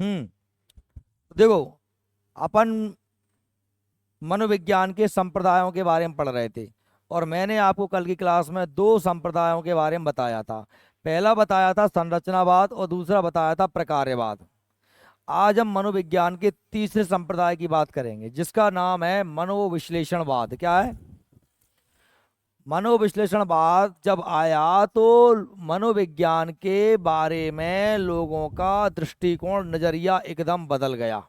हम्म। देखो, अपन मनोविज्ञान के संप्रदायों के बारे में पढ़ रहे थे, और मैंने आपको कल की क्लास में दो संप्रदायों के बारे में बताया था। पहला बताया था संरचनावाद और दूसरा बताया था प्रकार्यवाद। आज हम मनोविज्ञान के तीसरे संप्रदाय की बात करेंगे, जिसका नाम है मनोविश्लेषणवाद। क्या है? मनोविश्लेषणवाद जब आया तो मनोविज्ञान के बारे में लोगों का दृष्टिकोण, नजरिया एकदम बदल गया।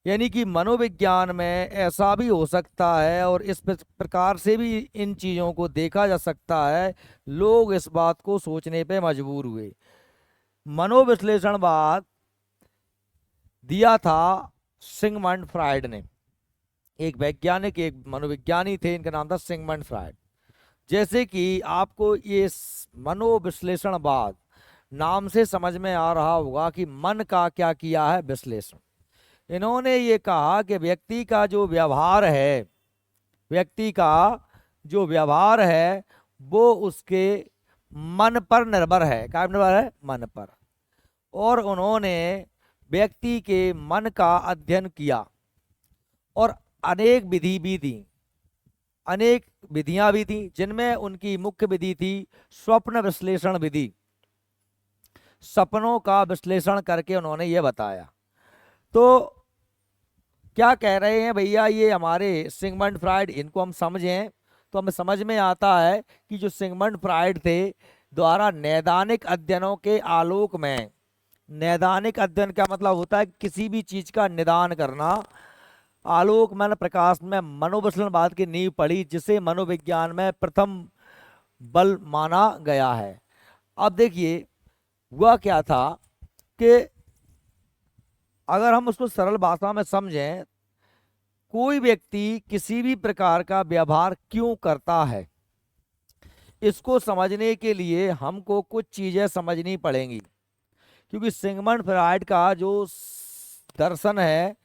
यानी कि मनोविज्ञान में ऐसा भी हो सकता है और इस प्रकार से भी इन चीज़ों को देखा जा सकता है। लोग इस बात को सोचने पे मजबूर हुए। मनोविश्लेषणवाद दिया था सिगमंड फ्रायड ने। एक वैज्ञानिक, एक मनोविज्ञानी थे, इनका नाम था सिगमंड फ्रायड। जैसे कि आपको ये मनोविश्लेषणवाद नाम से समझ में आ रहा होगा कि मन का क्या किया है विश्लेषण। इन्होंने ये कहा कि व्यक्ति का जो व्यवहार है, व्यक्ति का जो व्यवहार है वो उसके मन पर निर्भर है। क्या निर्भर है? मन पर। और उन्होंने व्यक्ति के मन का अध्ययन किया और अनेक विधि भी दी, अनेक विधियां भी थी, जिनमें उनकी मुख्य विधि थी स्वप्न विश्लेषण विधि। सपनों का विश्लेषण करके उन्होंने ये बताया। तो क्या कह रहे हैं भैया ये हमारे सिगमंड फ्रायड, इनको हम समझें तो हमें समझ में आता है कि जो सिगमंड फ्रायड थे द्वारा नैदानिक अध्ययनों के आलोक में, नैदानिक अध्ययन क्या मतलब होता है? किसी भी चीज का निदान करना। आलोक में, प्रकाश में मनोविश्लेषणवाद की नींव पड़ी, जिसे मनोविज्ञान में प्रथम बल माना गया है। अब देखिए हुआ क्या था कि अगर हम उसको सरल भाषा में समझें, कोई व्यक्ति किसी भी प्रकार का व्यवहार क्यों करता है, इसको समझने के लिए हमको कुछ चीजें समझनी पड़ेंगी। क्योंकि सिगमंड फ्रायड का जो दर्शन है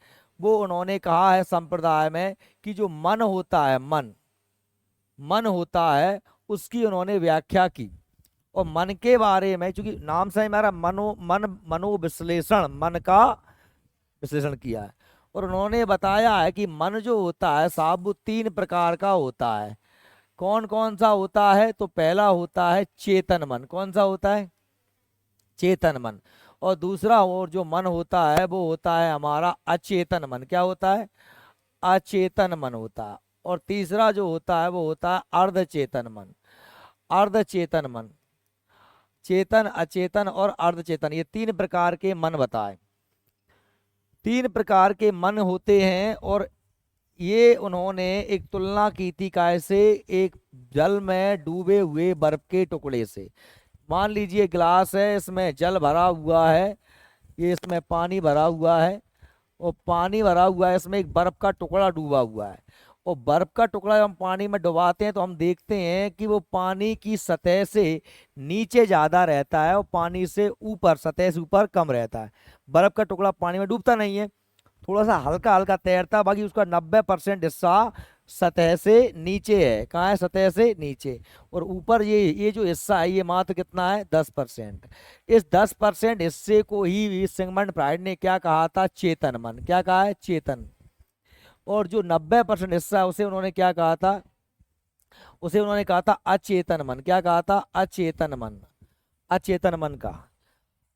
वो उन्होंने कहा है संप्रदाय में कि जो मन होता है, मन मन होता है, उसकी उन्होंने व्याख्या की। और मन के बारे में, चूंकि नाम से ही हमारा मनोविश्लेषण, मन का विश्लेषण किया है। और उन्होंने बताया है कि मन जो होता है साहब वो तीन प्रकार का होता है। कौन कौन सा होता है? तो पहला होता है चेतन मन। कौन सा होता है? चेतन मन। और दूसरा और जो मन होता है वो होता है हमारा अचेतन मन। क्या होता है? अचेतन मन होता है। और तीसरा जो होता है वो होता है अर्धचेतन मन। अर्धचेतन मन, चेतन, अचेतन और अर्धचेतन, ये तीन प्रकार के मन बताए। तीन प्रकार के मन होते हैं। और ये उन्होंने एक तुलना की थी कैसे? एक जल में डूबे हुए बर्फ के टुकड़े से। मान लीजिए गिलास है, इसमें जल भरा हुआ है, ये इसमें पानी भरा हुआ है, और पानी भरा हुआ है, इसमें एक बर्फ का टुकड़ा डूबा हुआ है। और बर्फ का टुकड़ा जब हम पानी में डुबाते हैं तो हम देखते हैं कि वो पानी की सतह से नीचे ज्यादा रहता है और पानी से ऊपर, सतह से ऊपर कम रहता है। बर्फ का टुकड़ा पानी में डूबता नहीं है, थोड़ा सा हल्का हल्का तैरता, बाकी उसका 90% हिस्सा सतह से नीचे है। कहाँ है? सतह से नीचे। और ऊपर ये जो हिस्सा है ये मात्र कितना है? 10%। इस 10% हिस्से को ही सिगमंड फ्रायड ने क्या कहा था? चेतन मन। क्या कहा है? चेतन। और जो 90% हिस्सा है उसे उन्होंने क्या कहा था? उसे उन्होंने कहा था अचेतन मन। क्या कहा था? अचेतन मन। अचेतन मन का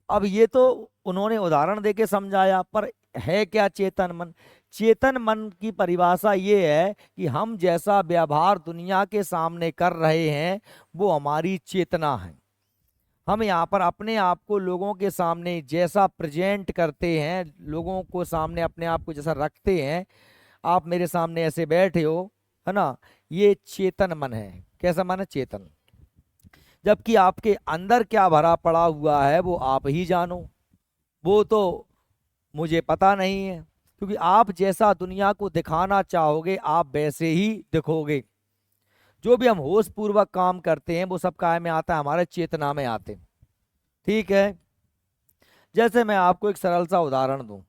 अब ये तो उन्होंने उदाहरण देके समझाया, पर है क्या चेतन मन? चेतन मन की परिभाषा ये है कि हम जैसा व्यवहार दुनिया के सामने कर रहे हैं वो हमारी चेतना है। हम यहाँ पर अपने आप को लोगों के सामने जैसा प्रेजेंट करते हैं, लोगों को सामने अपने आप को जैसा रखते हैं, आप मेरे सामने ऐसे बैठे हो, है ना, ये चेतन मन है। कैसा मन है? चेतन। जबकि आपके अंदर क्या भरा पड़ा हुआ है वो आप ही जानो, वो तो मुझे पता नहीं है। क्योंकि आप जैसा दुनिया को दिखाना चाहोगे आप वैसे ही दिखोगे। जो भी हम होश पूर्वक काम करते हैं वो सब काय में आता है? हमारे चेतना में आते हैं। ठीक है। जैसे मैं आपको एक सरल सा उदाहरण दूं,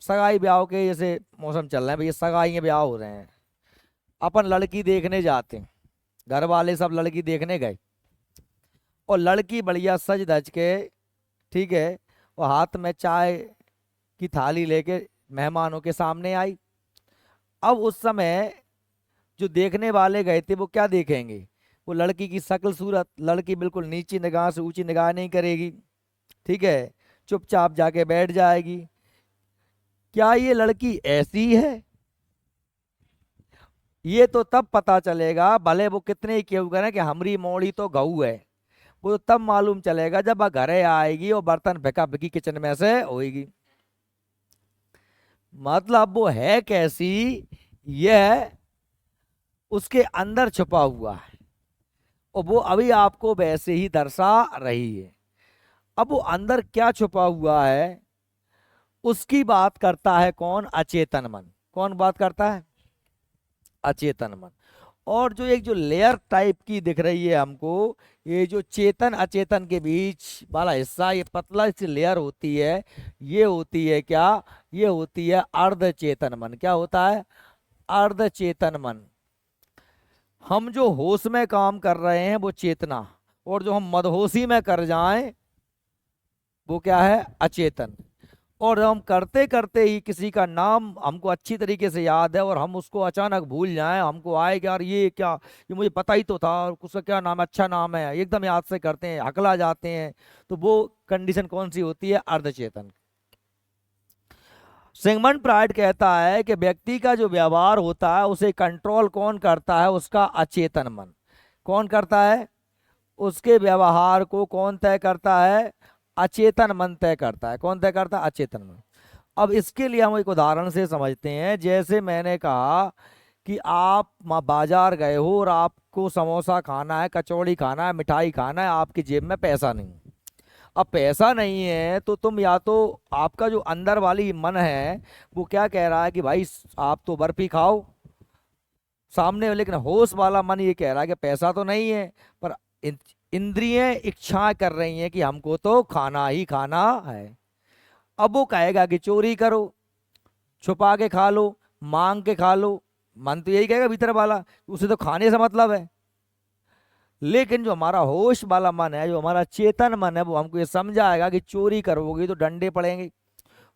सगाई ब्याह के जैसे मौसम चल रहे हैं भैया, सगाई ब्याह हो रहे हैं, अपन लड़की देखने जाते हैं, घर वाले सब लड़की देखने गए, और लड़की बढ़िया सज धज के, ठीक है, और हाथ में चाय की थाली लेके मेहमानों के सामने आई। अब उस समय जो देखने वाले गए थे वो क्या देखेंगे? वो लड़की की शक्ल सूरत। लड़की बिल्कुल नीची निगाह से ऊंची निगाह नहीं करेगी, ठीक है, चुपचाप जाके बैठ जाएगी। क्या ये लड़की ऐसी है? ये तो तब पता चलेगा, भले वो कितने ही क्यों करें कि हमारी मोड़ी तो गऊ है, वो तो तब मालूम चलेगा जब वह घरे आएगी और बर्तन फेंका फेंकी किचन में से होएगी। मतलब वो है कैसी, यह उसके अंदर छुपा हुआ है और वो अभी आपको वैसे ही दर्शा रही है। अब वो अंदर क्या छुपा हुआ है उसकी बात करता है कौन? अचेतन मन। कौन बात करता है? अचेतन मन। और जो एक जो लेयर टाइप की दिख रही है हमको, ये जो चेतन अचेतन के बीच वाला हिस्सा, ये पतला सी लेयर होती है, ये होती है क्या? ये होती है अर्ध चेतन मन। क्या होता है? अर्ध चेतन मन। हम जो होश में काम कर रहे हैं वो चेतना, और जो हम मदहोशी में कर जाएं वो क्या है? अचेतन। और हम करते करते ही किसी का नाम हमको अच्छी तरीके से याद है और हम उसको अचानक भूल जाएं, हमको आए कि यार ये क्या, ये मुझे पता ही तो था, और उसका क्या नाम है, अच्छा नाम है, एकदम याद से करते हैं, हकला जाते हैं, तो वो कंडीशन कौन सी होती है? अर्धचेतन। सिगमंड फ्रॉइड कहता है कि व्यक्ति का जो व्यवहार होता है उसे कंट्रोल कौन करता है? उसका अचेतन मन। कौन करता है? उसके व्यवहार को कौन तय करता है? अचेतन मन तय करता है। कौन तय करता है? अचेतन मन। अब इसके लिए हम एक उदाहरण से समझते हैं। जैसे मैंने कहा कि आप बाजार गए हो और आपको समोसा खाना है, कचौड़ी खाना है, मिठाई खाना है, आपकी जेब में पैसा नहीं। अब पैसा नहीं है तो तुम या तो, आपका जो अंदर वाली मन है वो क्या कह रहा है कि भाई आप तो बर्फी खाओ सामने, लेकिन होश वाला मन ये कह रहा है कि पैसा तो नहीं है, पर इंद्रियां इच्छा कर रही हैं कि हमको तो खाना ही खाना है। अब वो कहेगा कि चोरी करो, छुपा के खा लो, मांग के खा लो, मन तो यही कहेगा भीतर वाला, उसे तो खाने से मतलब है। लेकिन जो हमारा होश वाला मन है, जो हमारा चेतन मन है, वो हमको ये समझाएगा कि चोरी करोगे तो डंडे पड़ेंगे,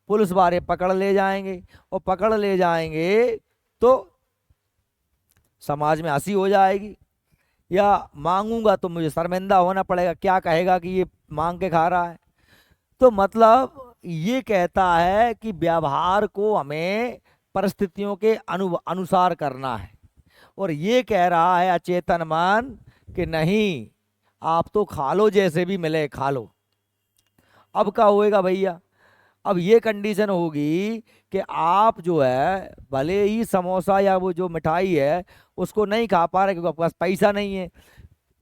पुलिस वाले पकड़ ले जाएंगे, और पकड़ ले जाएंगे तो समाज में हंसी हो जाएगी, या मांगूंगा तो मुझे शर्मिंदा होना पड़ेगा, क्या कहेगा कि ये मांग के खा रहा है। तो मतलब ये कहता है कि व्यवहार को हमें परिस्थितियों के अनुसार करना है। और ये कह रहा है अचेतन मन कि नहीं, आप तो खा लो, जैसे भी मिले खा लो। अब क्या होएगा भैया? अब ये कंडीशन होगी कि आप जो है भले ही समोसा या वो जो मिठाई है उसको नहीं खा पा रहे क्योंकि आपके पास पैसा नहीं है,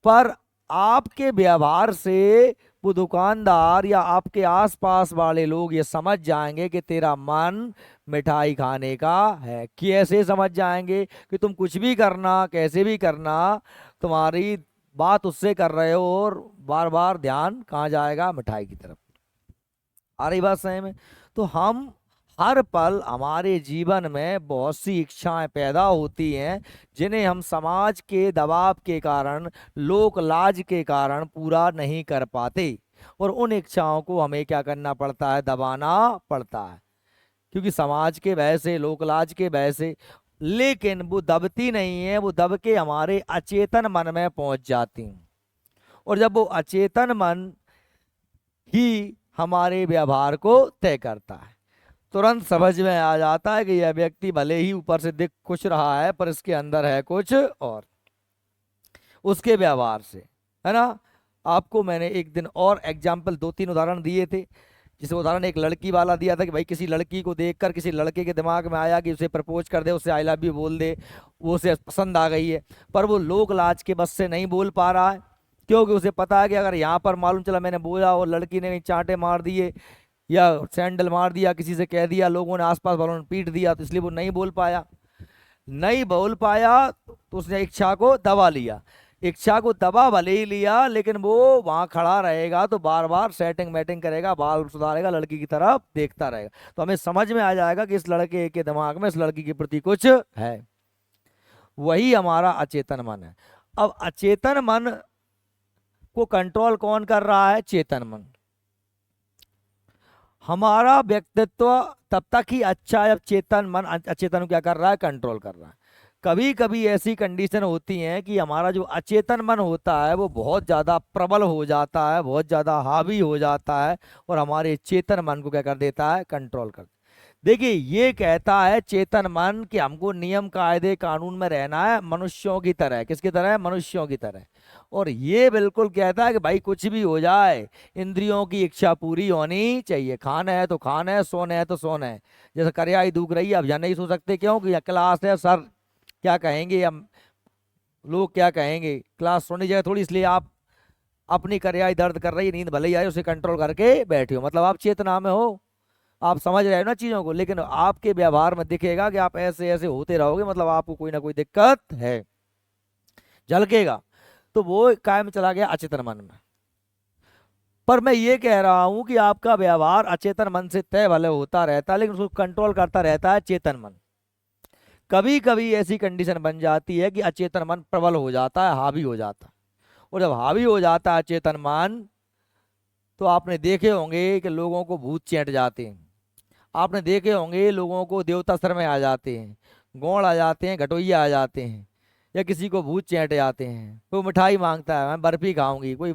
पर आपके व्यवहार से वो दुकानदार या आपके आसपास वाले लोग ये समझ जाएंगे कि तेरा मन मिठाई खाने का है। कैसे समझ जाएंगे? कि तुम कुछ भी करना, कैसे भी करना, तुम्हारी बात उससे कर रहे हो और बार बार ध्यान कहाँ जाएगा? मिठाई की तरफ। आ रही बात समझ में? तो हम हर पल हमारे जीवन में बहुत सी इच्छाएं पैदा होती हैं जिन्हें हम समाज के दबाव के कारण, लोक लाज के कारण पूरा नहीं कर पाते, और उन इच्छाओं को हमें क्या करना पड़ता है? दबाना पड़ता है, क्योंकि समाज के वजह से, लोक लाज के वजह से। लेकिन वो दबती नहीं है, वो दब के हमारे अचेतन मन में पहुंच जाती हैं, और जब वो अचेतन मन ही हमारे व्यवहार को तय करता है, तुरंत समझ में आ जाता है कि यह व्यक्ति भले ही ऊपर से दिख कुछ रहा है पर इसके अंदर है कुछ और, उसके व्यवहार से, है ना। आपको मैंने एक दिन और एग्जाम्पल, दो तीन उदाहरण दिए थे। जैसे उदाहरण एक लड़की वाला दिया था कि भाई किसी लड़की को देखकर किसी लड़के के दिमाग में आया कि उसे प्रपोज कर दे, उसे आई लव यू बोल दे, वो उसे पसंद आ गई है, पर वो लोक लाज के बस से नहीं बोल पा रहा है, क्योंकि उसे पता है कि अगर यहाँ पर मालूम चला मैंने बोला और लड़की ने चांटे मार दिए या सैंडल मार दिया, किसी से कह दिया, लोगों ने आसपास वालों ने पीट दिया, तो इसलिए वो नहीं बोल पाया। नहीं बोल पाया तो उसने इच्छा को दबा लिया। इच्छा को दबा भले ही लिया, लेकिन वो वहां खड़ा रहेगा तो बार बार सेटिंग मैटिंग करेगा, बाल सुधारेगा, लड़की की तरफ देखता रहेगा, तो हमें समझ में आ जाएगा कि इस लड़के के दिमाग में इस लड़की के प्रति कुछ है। वही हमारा अचेतन मन है। अब अचेतन मन को कंट्रोल कौन कर रहा है? चेतन मन। हमारा व्यक्तित्व तब तक ही अच्छा है जब चेतन मन अचेतन को क्या कर रहा है, कंट्रोल कर रहा है। कभी कभी ऐसी कंडीशन होती है कि हमारा जो अचेतन मन होता है वो बहुत ज्यादा प्रबल हो जाता है, बहुत ज्यादा हावी हो जाता है, और हमारे चेतन मन को क्या कर देता है, कंट्रोल कर। देखिए, ये कहता है चेतन मन कि हमको नियम कायदे कानून में रहना है, मनुष्यों की तरह। किसकी तरह? मनुष्यों की तरह। और ये बिल्कुल कहता है कि भाई कुछ भी हो जाए, इंद्रियों की इच्छा पूरी होनी चाहिए। खाना है तो खाना है, सोना है तो सोना है। जैसे करियाई दुख रही है, अब यहाँ नहीं सो सकते, क्यों? कि क्लास है, सर क्या कहेंगे, हम लोग क्या कहेंगे, क्लास सोने जगह थोड़ी। इसलिए आप अपनी करियाई दर्द कर रही है, नींद भले ही आए, उसे कंट्रोल करके बैठे हो, मतलब आप चेतना में हो, आप समझ रहे हो ना चीजों को। लेकिन आपके व्यवहार में दिखेगा कि आप ऐसे ऐसे होते रहोगे, मतलब आपको कोई ना कोई दिक्कत है, झलकेगा। तो वो कायम चला गया अचेतन मन में। पर मैं ये कह रहा हूं कि आपका व्यवहार अचेतन मन से तय भले होता रहता है, लेकिन उसको कंट्रोल करता रहता है चेतन मन। कभी कभी ऐसी कंडीशन बन जाती है कि अचेतन मन प्रबल हो जाता है, हावी हो जाता है। और जब हावी हो जाता है चेतन मन, तो आपने देखे होंगे कि लोगों को भूत चैंट जाते हैं। आपने देखे होंगे लोगों को देवता सर में आ जाते हैं, गौड़ आ जाते हैं, घटोइया आ जाते हैं, या किसी को भूत चैंट जाते हैं। कोई मिठाई मांगता है, मैं बर्फी खाऊंगी, कोई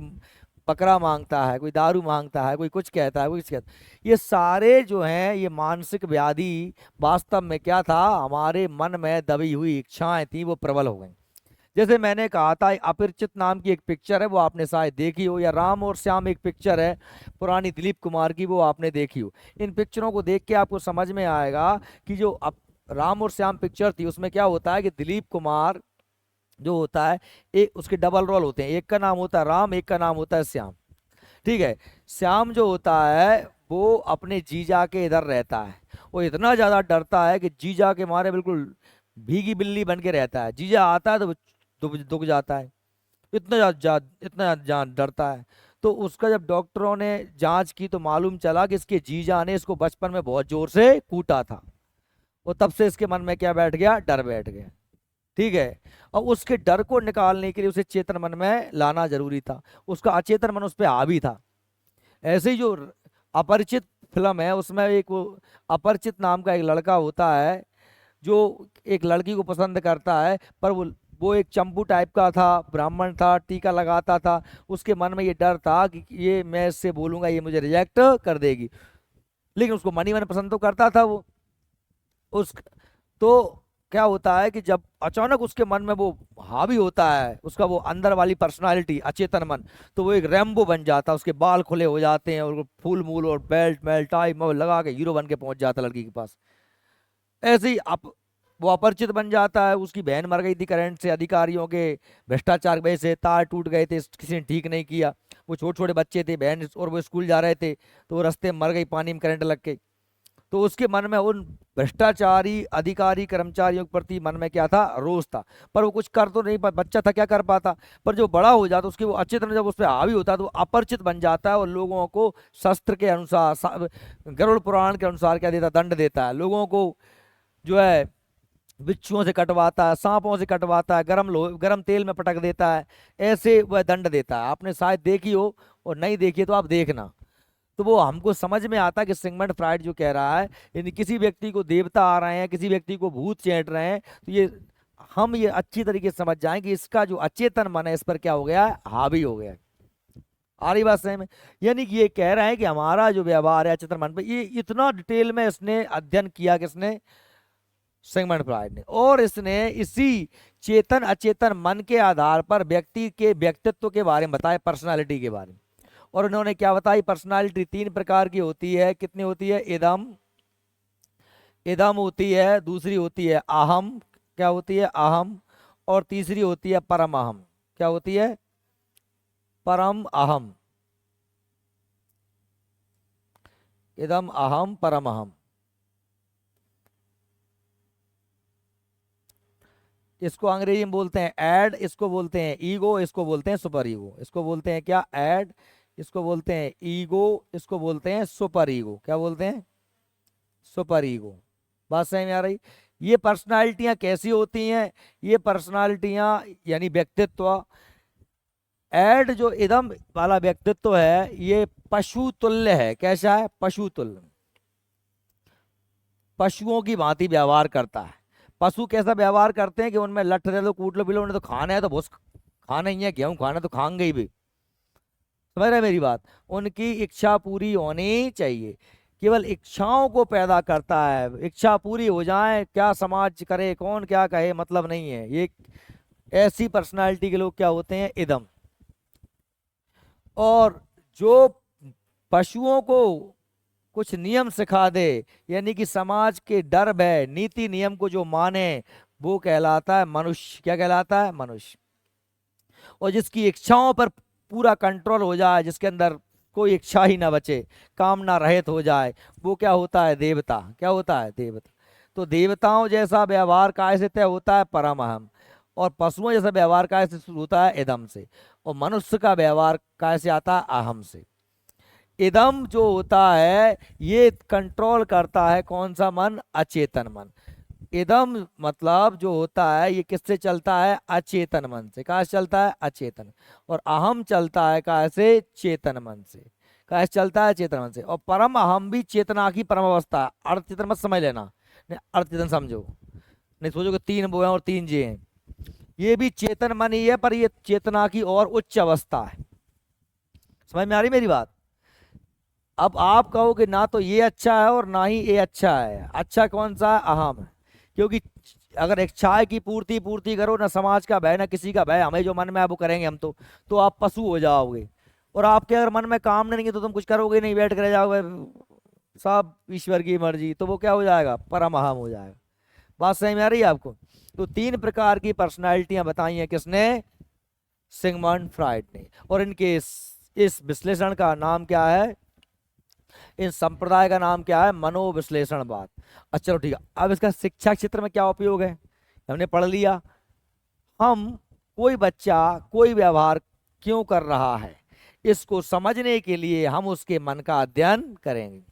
बकरा मांगता है, कोई दारू मांगता है, कोई कुछ कहता है, कोई कुछ कहता है। ये सारे जो हैं ये मानसिक व्याधि वास्तव में क्या था, हमारे मन में दबी हुई इच्छाएं थी, वो प्रबल हो गई। जैसे मैंने कहा था, अपरिचित नाम की एक पिक्चर है, वो आपने शायद देखी हो, या राम और श्याम एक पिक्चर है पुरानी दिलीप कुमार की, वो आपने देखी हो। इन पिक्चरों को देख के आपको समझ में आएगा कि जो राम और श्याम पिक्चर थी, उसमें क्या होता है कि दिलीप कुमार जो होता है, एक उसके डबल रोल होते हैं, एक का नाम होता है राम, एक का नाम होता है श्याम। ठीक है। श्याम जो होता है वो अपने जीजा के इधर रहता है, वो इतना ज्यादा डरता है कि जीजा के मारे बिल्कुल भीगी बिल्ली बन के रहता है। जीजा आता है तो वो दुब दुब जाता है, इतना डरता है। तो उसका जब डॉक्टरों ने जांच की तो मालूम चला कि इसके जीजा ने इसको बचपन में बहुत जोर से कूटा था, और तब से इसके मन में क्या बैठ गया, डर बैठ गया। ठीक है। और उसके डर को निकालने के लिए उसे चेतन मन में लाना जरूरी था, उसका अचेतन मन उस पर हावी था। ऐसे ही जो अपरिचित फिल्म है, उसमें एक वो अपरिचित नाम का एक लड़का होता है जो एक लड़की को पसंद करता है, पर वो एक चंपू टाइप का था, ब्राह्मण था, टीका लगाता था। उसके मन में ये डर था कि ये मैं इससे बोलूंगा ये मुझे रिजेक्ट कर देगी, लेकिन उसको मनी मन पसंद तो करता था वो। उस तो क्या होता है कि जब अचानक उसके मन में वो हावी होता है, उसका वो अंदर वाली पर्सनालिटी अचेतन मन, तो वो एक रैम्बो बन जाता है, उसके बाल खुले हो जाते हैं, और फूल मूल और बेल्ट मेल्ट टाई लगा के हीरो बन के पहुंच जाता है लड़की के पास। ऐसे ही वो अपरिचित बन जाता है। उसकी बहन मर गई थी करंट से, अधिकारियों के भ्रष्टाचार की वजह से तार टूट गए थे, किसी ने ठीक नहीं किया। वो छोटे छोटे बच्चे थे, बहन और वो स्कूल जा रहे थे, तो वो रास्ते में मर गई पानी में करंट लग के। तो उसके मन में उन भ्रष्टाचारी अधिकारी कर्मचारियों के प्रति मन में क्या था, रोष था। पर वो कुछ कर तो नहीं बच्चा था, क्या कर पाता। पर जो बड़ा हो जाता उसके वो अच्छी तरह जब उस पर हावी होता है तो वो अपरिचित बन जाता है, और लोगों को शस्त्र के अनुसार गरुड़ पुराण के अनुसार क्या देता, दंड देता है। लोगों को जो है बिच्छुओं से कटवाता है, सांपों से कटवाता है, गरम तेल में पटक देता है, ऐसे वह दंड देता है। आपने शायद देखी हो, और नहीं देखी है तो आप देखना। तो वो हमको समझ में आता है कि सिगमंड फ्राइड जो कह रहा है, यदि किसी व्यक्ति को देवता आ रहे हैं, किसी व्यक्ति को भूत चैंट रहे हैं, तो ये हम ये अच्छी तरीके से समझ जाएं कि इसका जो अचेतन मन है इस पर क्या हो गया है, हावी हो गया है। आ रही बात सही में? यानी कि ये कह रहे हैं कि हमारा जो व्यवहार है अचेतन मन पे, ये इतना डिटेल में इसने अध्ययन किया, किसने, सिगमंड फ्राइड ने। और इसने इसी चेतन अचेतन मन के आधार पर व्यक्ति के व्यक्तित्व के बारे में बताया, पर्सनालिटी के बारे में। और उन्होंने क्या बताई, पर्सनालिटी 3 प्रकार की होती है। कितनी होती है? इदम, इदम होती है, दूसरी होती है अहम, क्या होती है, अहम, और तीसरी होती है परम अहम। क्या होती है? परम अहम। इदम अहम परम अहम। इसको अंग्रेजी में बोलते हैं एड, इसको बोलते हैं ईगो, इसको बोलते हैं सुपर ईगो। इसको बोलते हैं क्या? एड, इसको बोलते हैं ईगो, इसको बोलते हैं सुपर ईगो। क्या बोलते हैं? Super ego. बात सही में आ रही? ये पर्सनालिटियां कैसी होती हैं? ये पर्सनालिटियां यानी व्यक्तित्व, एड जो इदम वाला व्यक्तित्व है, ये पशु तुल्य है। कैसा है? पशु तुल्य, पशुओं की भांति व्यवहार करता है। पशु कैसा व्यवहार करते हैं कि उनमें लठ दे दो, कूट लो पी लो, उन्हें तो खाना है तो बहुत खाना ही है, गेहूं खाना तो खाएंगे ही भी। समझ रहे हैं मेरी बात? उनकी इच्छा पूरी होनी चाहिए, केवल इच्छाओं को पैदा करता है। इच्छा पूरी हो जाए, क्या समाज करे, कौन क्या कहे, मतलब नहीं है। ये ऐसी पर्सनालिटी के लोग क्या होते हैं? इदम। और जो पशुओं को कुछ नियम सिखा दे, यानी कि समाज के डर भय नीति नियम को जो माने, वो कहलाता है मनुष्य। क्या कहलाता है? मनुष्य। और जिसकी इच्छाओं पर पूरा कंट्रोल हो जाए, जिसके अंदर कोई इच्छा ही ना बचे, कामना रहित हो जाए, वो क्या होता है? देवता। क्या होता है? देवता। तो देवताओं जैसा व्यवहार काय से तय होता है? परमहम। और पशुओं जैसा व्यवहार काय से शुरू होता है? इदम से। और मनुष्य का व्यवहार काय से आता है? अहम से। इदम जो होता है ये कंट्रोल करता है कौन सा मन? अचेतन मन। इदम मतलब जो होता है ये किससे चलता है? अचेतन मन से। कहाँ से चलता है? अचेतन। और अहम चलता है कहाँ से? चेतन मन से। कहाँ से चलता है? चेतन मन से। और परम अहम भी चेतना की परम अवस्था है। अर्थ चेतन मत समझ लेना, नहीं अर्थ चेतन समझो, नहीं सोचो कि तीन वो हैं और तीन जे हैं। ये भी चेतन मन ही है, पर ये चेतना की और उच्च अवस्था है। समझ में आ रही मेरी बात? अब आप कहो कि ना तो ये अच्छा है और ना ही ये अच्छा है। अच्छा कौन सा है? अहम है। क्योंकि अगर इच्छा की पूर्ति पूर्ति करो, ना समाज का भय ना किसी का भय, हमें जो मन में है वो करेंगे हम, तो आप पशु हो जाओगे। और आपके अगर मन में काम नहीं है तो तुम कुछ करोगे नहीं, बैठ कर रह जाओगे, सब ईश्वर की मर्जी, तो वो क्या हो जाएगा? परम अहम हो जाएगा। बात सही में आ रही है आपको? तो तीन प्रकार की पर्सनालिटियां बताई हैं किसने? सिगमंड फ्राइड ने। और इनके इस विश्लेषण का नाम क्या है? इन संप्रदाय का नाम क्या है? मनोविश्लेषणवाद। अच्छा चलो ठीक है। अब इसका शिक्षा क्षेत्र में क्या उपयोग है हमने पढ़ लिया। हम कोई बच्चा कोई व्यवहार क्यों कर रहा है, इसको समझने के लिए हम उसके मन का अध्ययन करेंगे।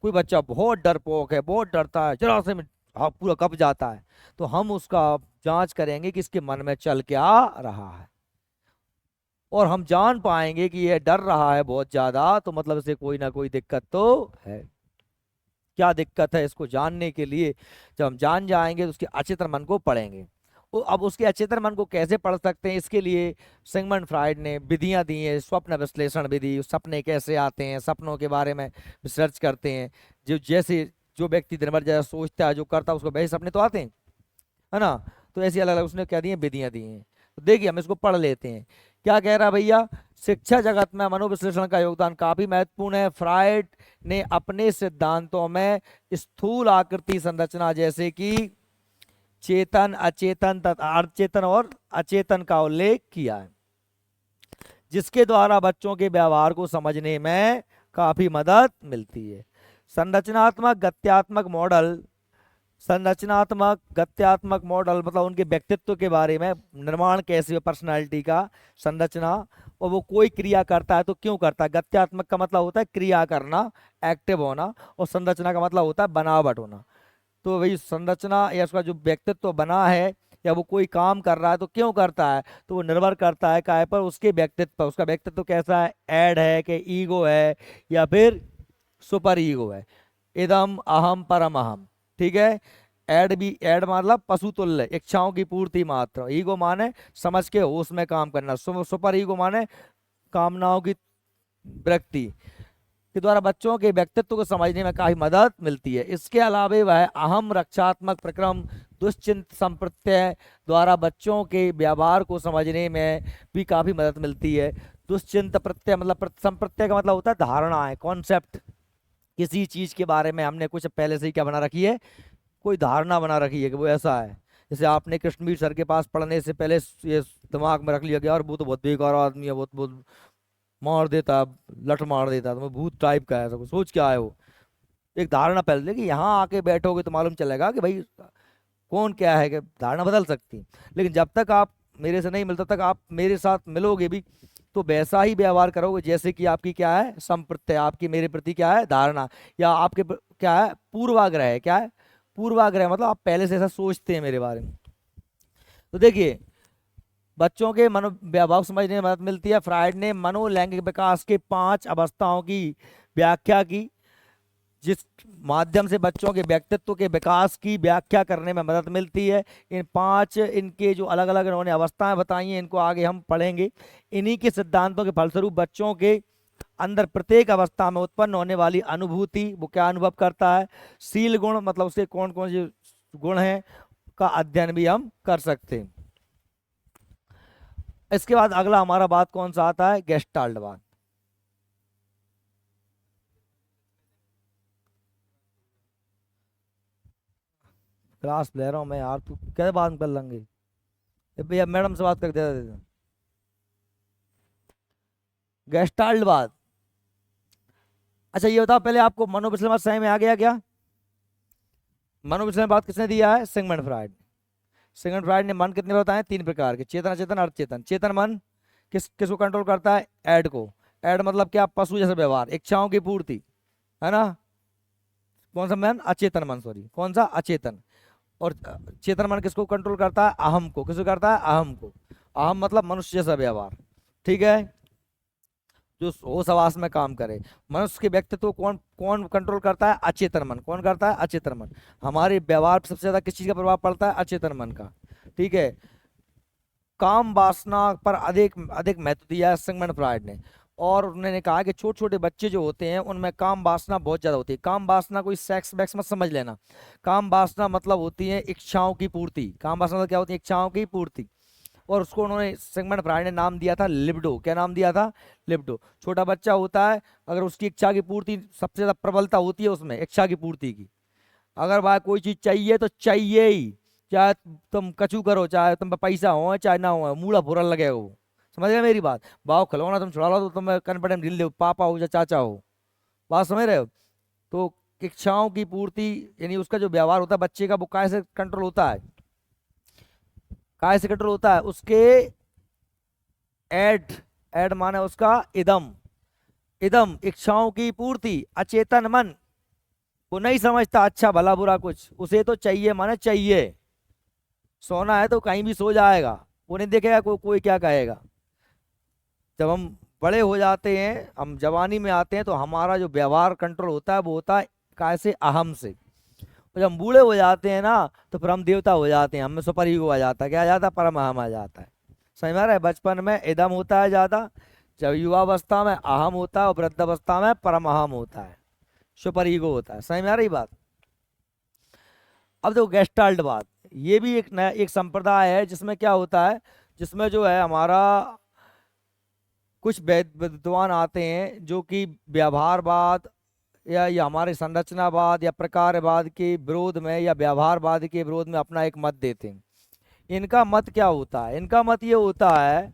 कोई बच्चा बहुत डरपोक है, बहुत डरता है, जरा से में पूरा कब जाता है, तो हम उसका जांच करेंगे कि इसके मन में चल क्या रहा है। और हम जान पाएंगे कि यह डर रहा है बहुत ज्यादा, तो मतलब इसे कोई ना कोई दिक्कत तो है। क्या दिक्कत है, इसको जानने के लिए जब हम जान जाएंगे तो उसके अचेतन मन को पढ़ेंगे। अब उसके अचेतन मन को कैसे पढ़ सकते हैं, इसके लिए सिगमंड फ्राइड ने विधियां दी हैं। स्वप्न विश्लेषण विधि, सपने कैसे आते हैं, सपनों के बारे में रिसर्च करते हैं। जो जैसे जो व्यक्ति दिन भर जैसा सोचता है, जो करता है, उसको वैसे सपने तो आते हैं, है ना। तो ऐसी अलग अलग उसने क्या दी है? विधियां दी हैं। तो देखिए हम इसको पढ़ लेते हैं। क्या कह रहा है भैया? शिक्षा जगत में मनोविश्लेषण का योगदान काफी महत्वपूर्ण है। फ्राइड ने अपने सिद्धांतों में स्थूल आकृति संरचना जैसे कि चेतन अचेतन तथा अर्धचेतन और अचेतन का उल्लेख किया है, जिसके द्वारा बच्चों के व्यवहार को समझने में काफी मदद मिलती है। संरचनात्मक गत्यात्मक मॉडल, संरचनात्मक गत्यात्मक मॉडल मतलब उनके व्यक्तित्व के बारे में, निर्माण कैसे पर्सनालिटी का, संरचना, और वो कोई क्रिया करता है तो क्यों करता है। गत्यात्मक का मतलब होता है क्रिया करना, एक्टिव होना, और संरचना का मतलब होता है बनावट होना। तो वही संरचना या उसका जो व्यक्तित्व बना है, या वो कोई काम कर रहा है तो क्यों करता है, तो वो निर्भर करता है काय पर? उसके व्यक्तित्व पर। उसका व्यक्तित्व कैसा है? ऐड है कि ईगो है, या फिर सुपर ईगो है। इदम अहम परम अहम, ठीक है। ऐड भी, ऐड मतलब पशु तुल्य, इच्छाओं की पूर्ति मात्र। ईगो माने समझ के होश में काम करना। सुपर ईगो माने कामनाओं की वृत्ति के द्वारा बच्चों के व्यक्तित्व को समझने में काफी मदद मिलती है। इसके अलावा वह अहम रक्षात्मक प्रक्रम दुश्चिंत संप्रत्यय द्वारा बच्चों के व्यवहार को समझने में भी काफी मदद मिलती है। दुश्चिंत प्रत्यय मतलब संप्रत्यय का मतलब होता है धारणा है, कॉन्सेप्ट। किसी चीज के बारे में हमने कुछ पहले से ही क्या बना रखी है? कोई धारणा बना रखी है कि वो ऐसा है। जैसे आपने कृष्णवीर सर के पास पढ़ने से पहले ये दिमाग में रख लिया कि यार वो तो बहुत बेकार आदमी है, बहुत बहुत मार देता है, लठ मार देता है, तो मैं भूत टाइप का है, ऐसा कुछ सोच क्या है वो। एक धारणा पहले ले कि यहाँ आके बैठोगे तो मालूम चलेगा कि भाई कौन क्या है, कि धारणा बदल सकती है। लेकिन जब तक आप मेरे से नहीं मिलता तक आप मेरे साथ मिलोगे भी तो वैसा ही व्यवहार करोगे जैसे कि आपकी क्या है? संप्रत्यय, आपकी मेरे प्रति क्या है? धारणा, या आपके क्या है? पूर्वाग्रह है। क्या है? पूर्वाग्रह मतलब आप पहले से ऐसा सोचते हैं मेरे बारे में। तो देखिए बच्चों के मनोवैभव समझने में मदद मिलती है। फ्रायड ने मनोलैंगिक विकास के 5 अवस्थाओं की व्याख्या की, जिस माध्यम से बच्चों के व्यक्तित्व के विकास की व्याख्या करने में मदद मिलती है। इन 5 इनके जो अलग अलग इन्होंने अवस्थाएं बताई हैं, इनको आगे हम पढ़ेंगे। इन्हीं के सिद्धांतों के फलस्वरूप बच्चों के अंदर प्रत्येक अवस्था में उत्पन्न होने वाली अनुभूति, वो क्या अनुभव करता है, शील गुण मतलब उसके कौन कौन से गुण हैं का अध्ययन भी हम कर सकते हैं। इसके बाद अगला हमारा बात कौन सा आता है, गेस्टाल्टवाद। क्लास ले रहा हूँ मैं यार, तू कैसे बात कर लेंगे भैया, मैडम से बात कर दे देते। गेस्टाल्टवाद, अच्छा ये बताओ पहले आपको मनोविश्लेषण समझ में आ गया क्या? मनोविश्लेषण बात किसने दिया है? Sigmund Freud. सिगमंड फ्रायड ने मन कितने बताए? 3 प्रकार के, चेतन, अचेतन, अर्धचेतन। चेतन मन किसको कंट्रोल करता है? ऐड को। ऐड मतलब क्या? पशु जैसा व्यवहार, इच्छाओं की पूर्ति, है ना। कौन सा मन? अचेतन मन, सॉरी, कौन सा? अचेतन। और चेतन मन किसको कंट्रोल करता है? अहम को। किसको करता है? अहम को। अहम मतलब मनुष्य जैसा व्यवहार, ठीक है, जो होश हवास में काम करे। मनुष्य के व्यक्तित्व को कौन कौन कंट्रोल करता है? अचेतन मन। कौन करता है? अचेतन मन। हमारे व्यवहार पर सबसे ज्यादा किस चीज का प्रभाव पड़ता है? अचेतन मन का, ठीक है। काम वासना पर अधिक अधिक महत्व दिया है सिगमंड फ्रायड ने, और उन्होंने कहा कि छोटे छोटे बच्चे जो होते हैं उनमें काम वासना बहुत ज्यादा होती है। काम वासना कोई सेक्स वैक्स मत समझ लेना। काम वासना मतलब होती है इच्छाओं की पूर्ति। काम वासना मतलब क्या होती है? इच्छाओं की पूर्ति। और उसको उन्होंने सिगमंड फ्रायड ने नाम दिया था लिबिडो। क्या नाम दिया था? लिबिडो। छोटा बच्चा होता है, अगर उसकी इच्छा की पूर्ति सबसे ज्यादा प्रबलता होती है उसमें इच्छा की पूर्ति की। अगर भाई कोई चीज चाहिए तो चाहिए ही, चाहे तुम कछु करो, चाहे तुम पे पैसा हो चाहे ना हो, मूड़ा फुरन लगेगा वो। समझ गए मेरी बात? बाव खिलौना तुम छुड़ा लो तो तुम्हें कन्फिडेंट ढील दे, पापा हो या चाचा हो। बात समझ रहे हो? तो इच्छाओं की पूर्ति यानी उसका जो व्यवहार होता है बच्चे का, वो काय से कंट्रोल होता है? काय से कंट्रोल होता है? उसके एड, एड माने उसका इदम। इदम इच्छाओं की पूर्ति। अचेतन मन वो नहीं समझता अच्छा भला बुरा कुछ, उसे तो चाहिए माने चाहिए। सोना है तो कहीं भी सो जाएगा, वो नहीं देखेगा कोई क्या कहेगा। जब हम बड़े हो जाते हैं, हम जवानी में आते हैं, तो हमारा जो व्यवहार कंट्रोल होता है वो होता है काय से? अहम से। और जब हम बूढ़े हो जाते हैं ना, तो फिर हम देवता हो जाते हैं, हमें सुपर ईगो आ जाता है। क्या आ जाता है? परम अहम आ जाता है। समझ में आ रहा है? बचपन में इदम होता है ज्यादा, जब युवावस्था में अहम होता है, और वृद्धावस्था में परम अहम होता है, सुपर ईगो होता है। समझ में आ रही बात? अब देखो गेस्टाल्ट बात, ये भी एक नया एक संप्रदाय है जिसमें क्या होता है, जिसमें जो है हमारा कुछ विद्वान आते हैं जो कि व्यवहारवाद या हमारे संरचनावाद या प्रकारवाद के विरोध में या व्यवहारवाद के विरोध में अपना एक मत देते हैं। इनका मत क्या होता है? इनका मत ये होता है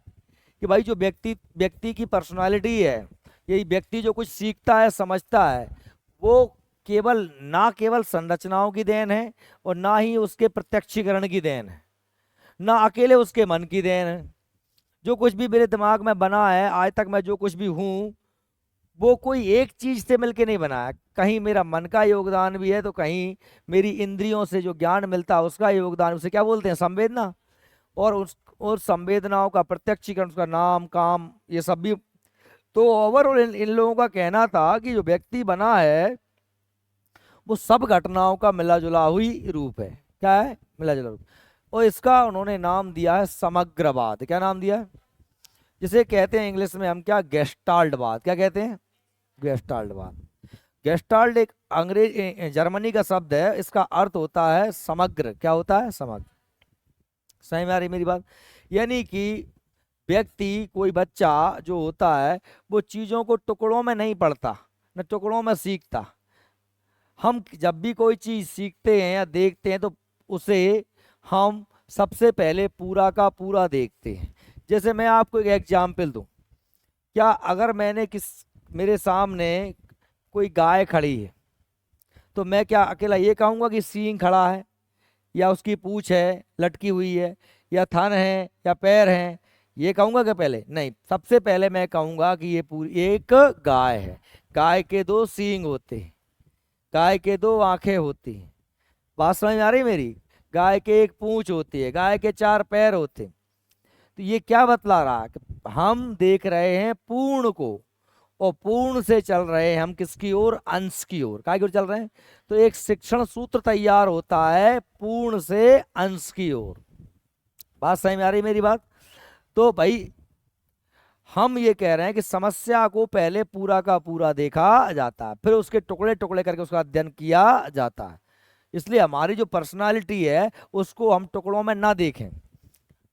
कि भाई जो व्यक्ति व्यक्ति की पर्सनालिटी है, यही व्यक्ति जो कुछ सीखता है समझता है, वो केवल ना केवल संरचनाओं की देन है, और ना ही उसके प्रत्यक्षीकरण की देन है, ना अकेले उसके मन की देन है। जो कुछ भी मेरे दिमाग में बना है आज तक, मैं जो कुछ भी हूँ, वो कोई एक चीज से मिलके नहीं बना है। कहीं मेरा मन का योगदान भी है, तो कहीं मेरी इंद्रियों से जो ज्ञान मिलता है उसका योगदान, उसे क्या बोलते हैं? संवेदना। और संवेदनाओं का प्रत्यक्षीकरण, उसका नाम काम ये सब भी। तो ओवरऑल इन लोगों का कहना था कि जो व्यक्ति बना है वो सब घटनाओं का मिला जुला हुई रूप है। क्या है? मिला जुला रूप। और इसका उन्होंने नाम दिया है समग्रवाद। क्या नाम दिया है? जिसे कहते हैं इंग्लिश में हम क्या? गेस्टाल्टवाद। क्या कहते हैं? गेस्टाल्टवाद। गेस्टाल्ट एक अंग्रेज जर्मनी का शब्द है, इसका अर्थ होता है समग्र। क्या होता है? समग्र। सही में आ रही मेरी बात? यानी कि व्यक्ति, कोई बच्चा जो होता है, वो चीजों को टुकड़ों में नहीं पढ़ता, न टुकड़ों में सीखता। हम जब भी कोई चीज सीखते हैं या देखते हैं, तो उसे हम सबसे पहले पूरा का पूरा देखते हैं। जैसे मैं आपको एक एग्जाम्पल दूं, क्या अगर मैंने मेरे सामने कोई गाय खड़ी है, तो मैं क्या अकेला ये कहूंगा कि सींग खड़ा है, या उसकी पूंछ है लटकी हुई है, या थन है, या पैर है? ये कहूंगा कि पहले? नहीं, सबसे पहले मैं कहूंगा कि ये पूरी एक गाय है। गाय के 2 सींग होते हैं, गाय के 2 आंखें होती हैं। बात समझ में आ रही मेरी? गाय के 1 पूंछ होती है, गाय के 4 पैर होते हैं। तो ये क्या बतला रहा है कि हम देख रहे हैं पूर्ण को, और पूर्ण से चल रहे हैं हम किसकी ओर, अंश की ओर। काय की ओर चल रहे हैं? तो एक शिक्षण सूत्र तैयार होता है पूर्ण से अंश की ओर। बात समझ में आ रही मेरी बात? तो भाई हम ये कह रहे हैं कि समस्या को पहले पूरा का पूरा देखा जाता है, फिर उसके टुकड़े टुकड़े करके उसका अध्ययन किया जाता है। इसलिए हमारी जो पर्सनालिटी है उसको हम टुकड़ों में ना देखें,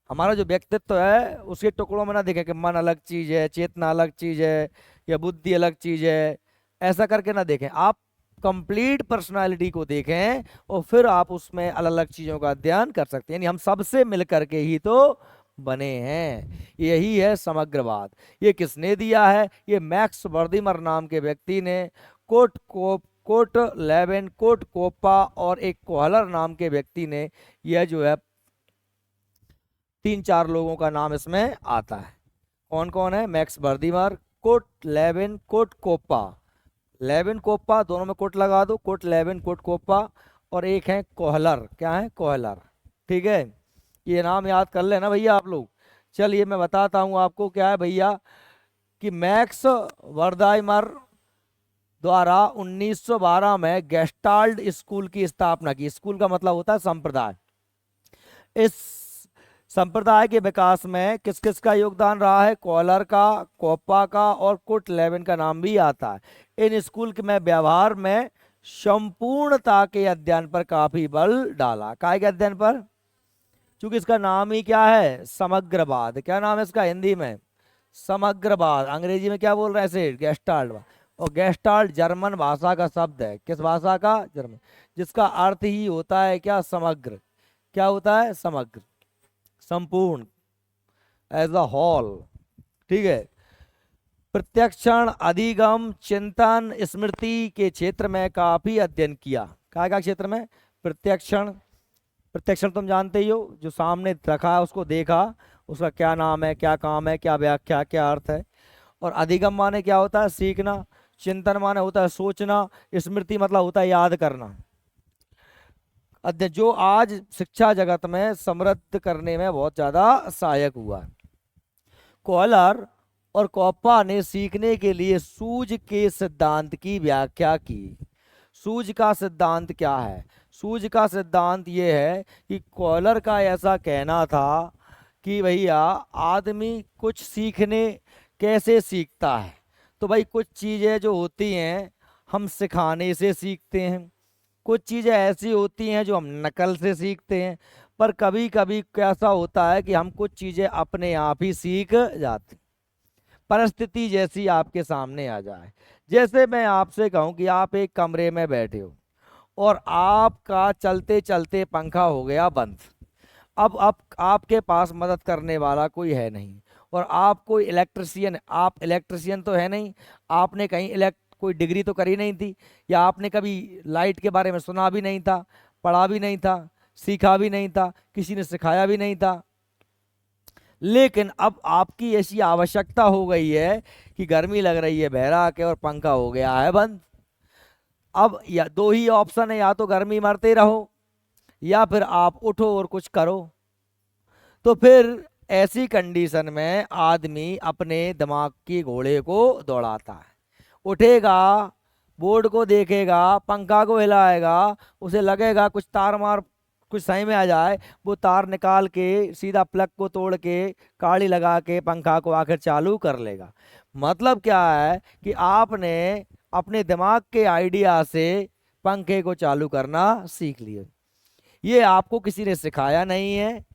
हमारा जो व्यक्तित्व है उसके टुकड़ों में ना देखें कि मन अलग चीज है, चेतना अलग चीज है, या बुद्धि अलग चीज है, ऐसा करके ना देखें। आप कंप्लीट पर्सनालिटी को देखें और फिर आप उसमें अलग अलग चीजों का अध्ययन कर सकते हैं। यानी हम सबसे मिल करके ही तो बने हैं, यही है समग्रवाद। ये किसने दिया है? ये मैक्स वर्दिमर नाम के व्यक्ति ने, कोट लेविन, कोट कोप्पा और एक कोहलर नाम के व्यक्ति ने, यह जो है 3-4 लोगों का नाम इसमें आता है। कौन कौन है? Max Wertheimer, Kurt Lewin, Kurt Koffka. Lewin Koffka दोनों में कोट लगा दो, कोट लेविन कोट कोप्पा। और एक है कोहलर। क्या है? कोहलर। ठीक है, ये नाम याद कर लेना भैया आप लोग। चलिए मैं बताता हूं आपको क्या है भैया, कि मैक्स वर्दाइमर द्वारा 1912 में गेस्टाल्ट स्कूल की स्थापना की। स्कूल का मतलब होता है संप्रदाय। इस संप्रदाय के विकास में किस किस का योगदान रहा है? कॉलर का, कोप्पा का और कुट लेविन का नाम भी आता है। इन स्कूल के में व्यवहार में संपूर्णता के अध्ययन पर काफी बल डाला। काय के अध्ययन पर? क्योंकि इसका नाम ही क्या है? समग्रवाद। क्या नाम है इसका हिंदी में? समग्रवाद। अंग्रेजी में क्या बोल रहे हैं इसे? गेस्टाल्ट। और गेस्टाल्ट जर्मन भाषा का शब्द है। किस भाषा का? जर्मन। जिसका अर्थ ही होता है क्या? समग्र। क्या होता है? समग्र, संपूर्ण, एज अ होल। ठीक है। प्रत्यक्षण, अधिगम, चिंतन, स्मृति के क्षेत्र में काफी अध्ययन किया। काय का क्षेत्र में? प्रत्यक्षण। प्रत्यक्षण तुम जानते ही हो, जो सामने रखा है उसको देखा, उसका क्या नाम है, क्या काम है, क्या व्याख्या, क्या अर्थ है। और अधिगम माने क्या होता है? सीखना। चिंतन माने होता है सोचना। स्मृति मतलब होता है याद करना। अध्ययन जो आज शिक्षा जगत में समृद्ध करने में बहुत ज्यादा सहायक हुआ। कोहलर और कोप्पा ने सीखने के लिए सूझ के सिद्धांत की व्याख्या की। सूझ का सिद्धांत क्या है? सूझ का सिद्धांत ये है कि कोहलर का ऐसा कहना था कि भैया आदमी कुछ सीखने कैसे सीखता है, तो भाई कुछ चीजें जो होती हैं हम सिखाने से सीखते हैं, कुछ चीजें ऐसी होती हैं जो हम नकल से सीखते हैं, पर कभी कभी कैसा होता है कि हम कुछ चीजें अपने आप ही सीख जाते हैं। परिस्थिति जैसी आपके सामने आ जाए, जैसे मैं आपसे कहूं कि आप एक कमरे में बैठे हो और आपका चलते चलते पंखा हो गया बंद। अब आपके पास मदद करने वाला कोई है नहीं, और आप कोई इलेक्ट्रिशियन, आप इलेक्ट्रिशियन तो है नहीं, आपने कहीं कोई डिग्री तो करी नहीं थी, या आपने कभी लाइट के बारे में सुना भी नहीं था, पढ़ा भी नहीं था, सीखा भी नहीं था, किसी ने सिखाया भी नहीं था। लेकिन अब आपकी ऐसी आवश्यकता हो गई है कि गर्मी लग रही है बहरा के और पंखा हो गया है बंद। अब या दो ही ऑप्शन है, या तो गर्मी मरते रहो या फिर आप उठो और कुछ करो। तो फिर ऐसी कंडीशन में आदमी अपने दिमाग की घोड़े को दौड़ाता है। उठेगा, बोर्ड को देखेगा, पंखा को हिलाएगा, उसे लगेगा कुछ तार मार कुछ सही में आ जाए, वो तार निकाल के सीधा प्लग को तोड़ के काड़ी लगा के पंखा को आखिर चालू कर लेगा। मतलब क्या है कि आपने अपने दिमाग के आइडिया से पंखे को चालू करना सीख लिया। ये आपको किसी ने सिखाया नहीं है,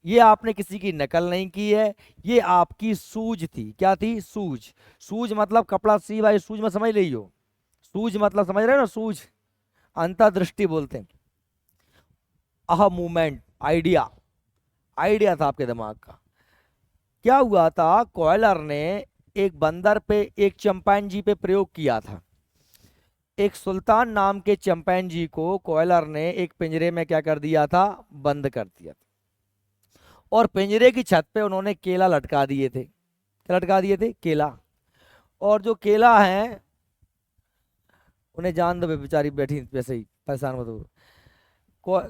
ये आपने किसी की नकल नहीं की है, ये आपकी सूझ थी। क्या थी? सूझ। सूझ मतलब कपड़ा सी भाई सूझ में समझ ली हो। सूझ मतलब समझ रहे हो ना? सूझ अंतर्दृष्टि बोलते हैं। आह मूवमेंट, आइडिया, आइडिया था आपके दिमाग का। क्या हुआ था, कॉयलर ने एक बंदर पे, एक चंपैंजी पे प्रयोग किया था। एक सुल्तान नाम के चंपैंजी को कॉयलर ने एक पिंजरे में क्या कर दिया था? बंद कर दिया था। और पिंजरे की छत पे उन्होंने केला लटका दिए थे। क्या लटका दिए थे? केला। और जो केला है उन्हें जान दो, बेचारी बैठी वैसे ही, परेशान मत हो।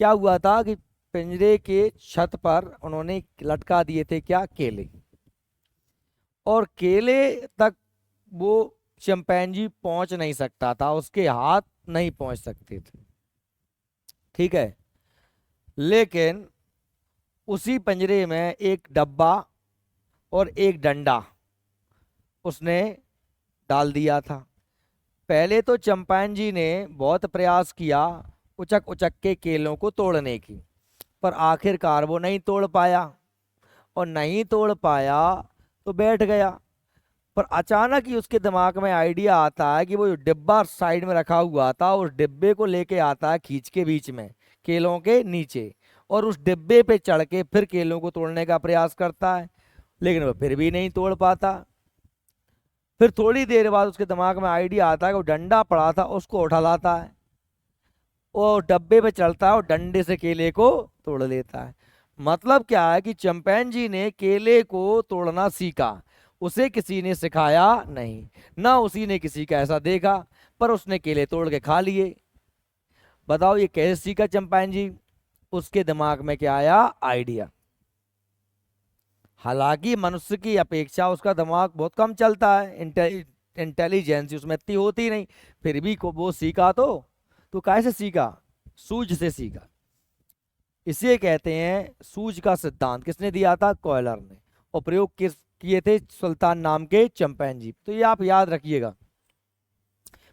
क्या हुआ था कि पिंजरे के छत पर उन्होंने लटका दिए थे क्या, केले। और केले तक वो चिंपैंजी पहुंच नहीं सकता था, उसके हाथ नहीं पहुंच सकते थे, ठीक है। लेकिन उसी पिंजरे में एक डब्बा और एक डंडा उसने डाल दिया था। पहले तो चिंपैंजी ने बहुत प्रयास किया उचक उचक के केलों को तोड़ने की, पर आखिरकार वो नहीं तोड़ पाया, और नहीं तोड़ पाया तो बैठ गया। पर अचानक ही उसके दिमाग में आइडिया आता है कि वो जो डिब्बा साइड में रखा हुआ था, उस डिब्बे को लेके आता है खींच के बीच में केलों के नीचे, और उस डिब्बे पे चढ़ के फिर केलों को तोड़ने का प्रयास करता है, लेकिन वो फिर भी नहीं तोड़ पाता। फिर थोड़ी देर बाद उसके दिमाग में आइडिया आता है कि वो डंडा पड़ा था उसको उठा लाता है, वो डब्बे पे चलता है और डंडे से केले को तोड़ लेता है। मतलब क्या है कि चिंपैंजी ने केले को तोड़ना सीखा, उसे किसी ने सिखाया नहीं, ना उसी ने किसी का ऐसा देखा, पर उसने केले तोड़ के खा लिए। बताओ ये कैसे सीखा चिंपैंजी? उसके दिमाग में क्या आया, आइडिया। हालांकि मनुष्य की अपेक्षा उसका दिमाग बहुत कम चलता है, इंटेलिजेंस उसमें इतनी होती नहीं, फिर भी को वो सीखा तो कैसे सीखा, सूझ से सीखा। इसे कहते हैं सूझ का सिद्धांत। किसने दिया था, कॉयलर ने, और प्रयोग किए थे सुल्तान नाम के चिंपैंजी। तो ये आप याद रखिएगा,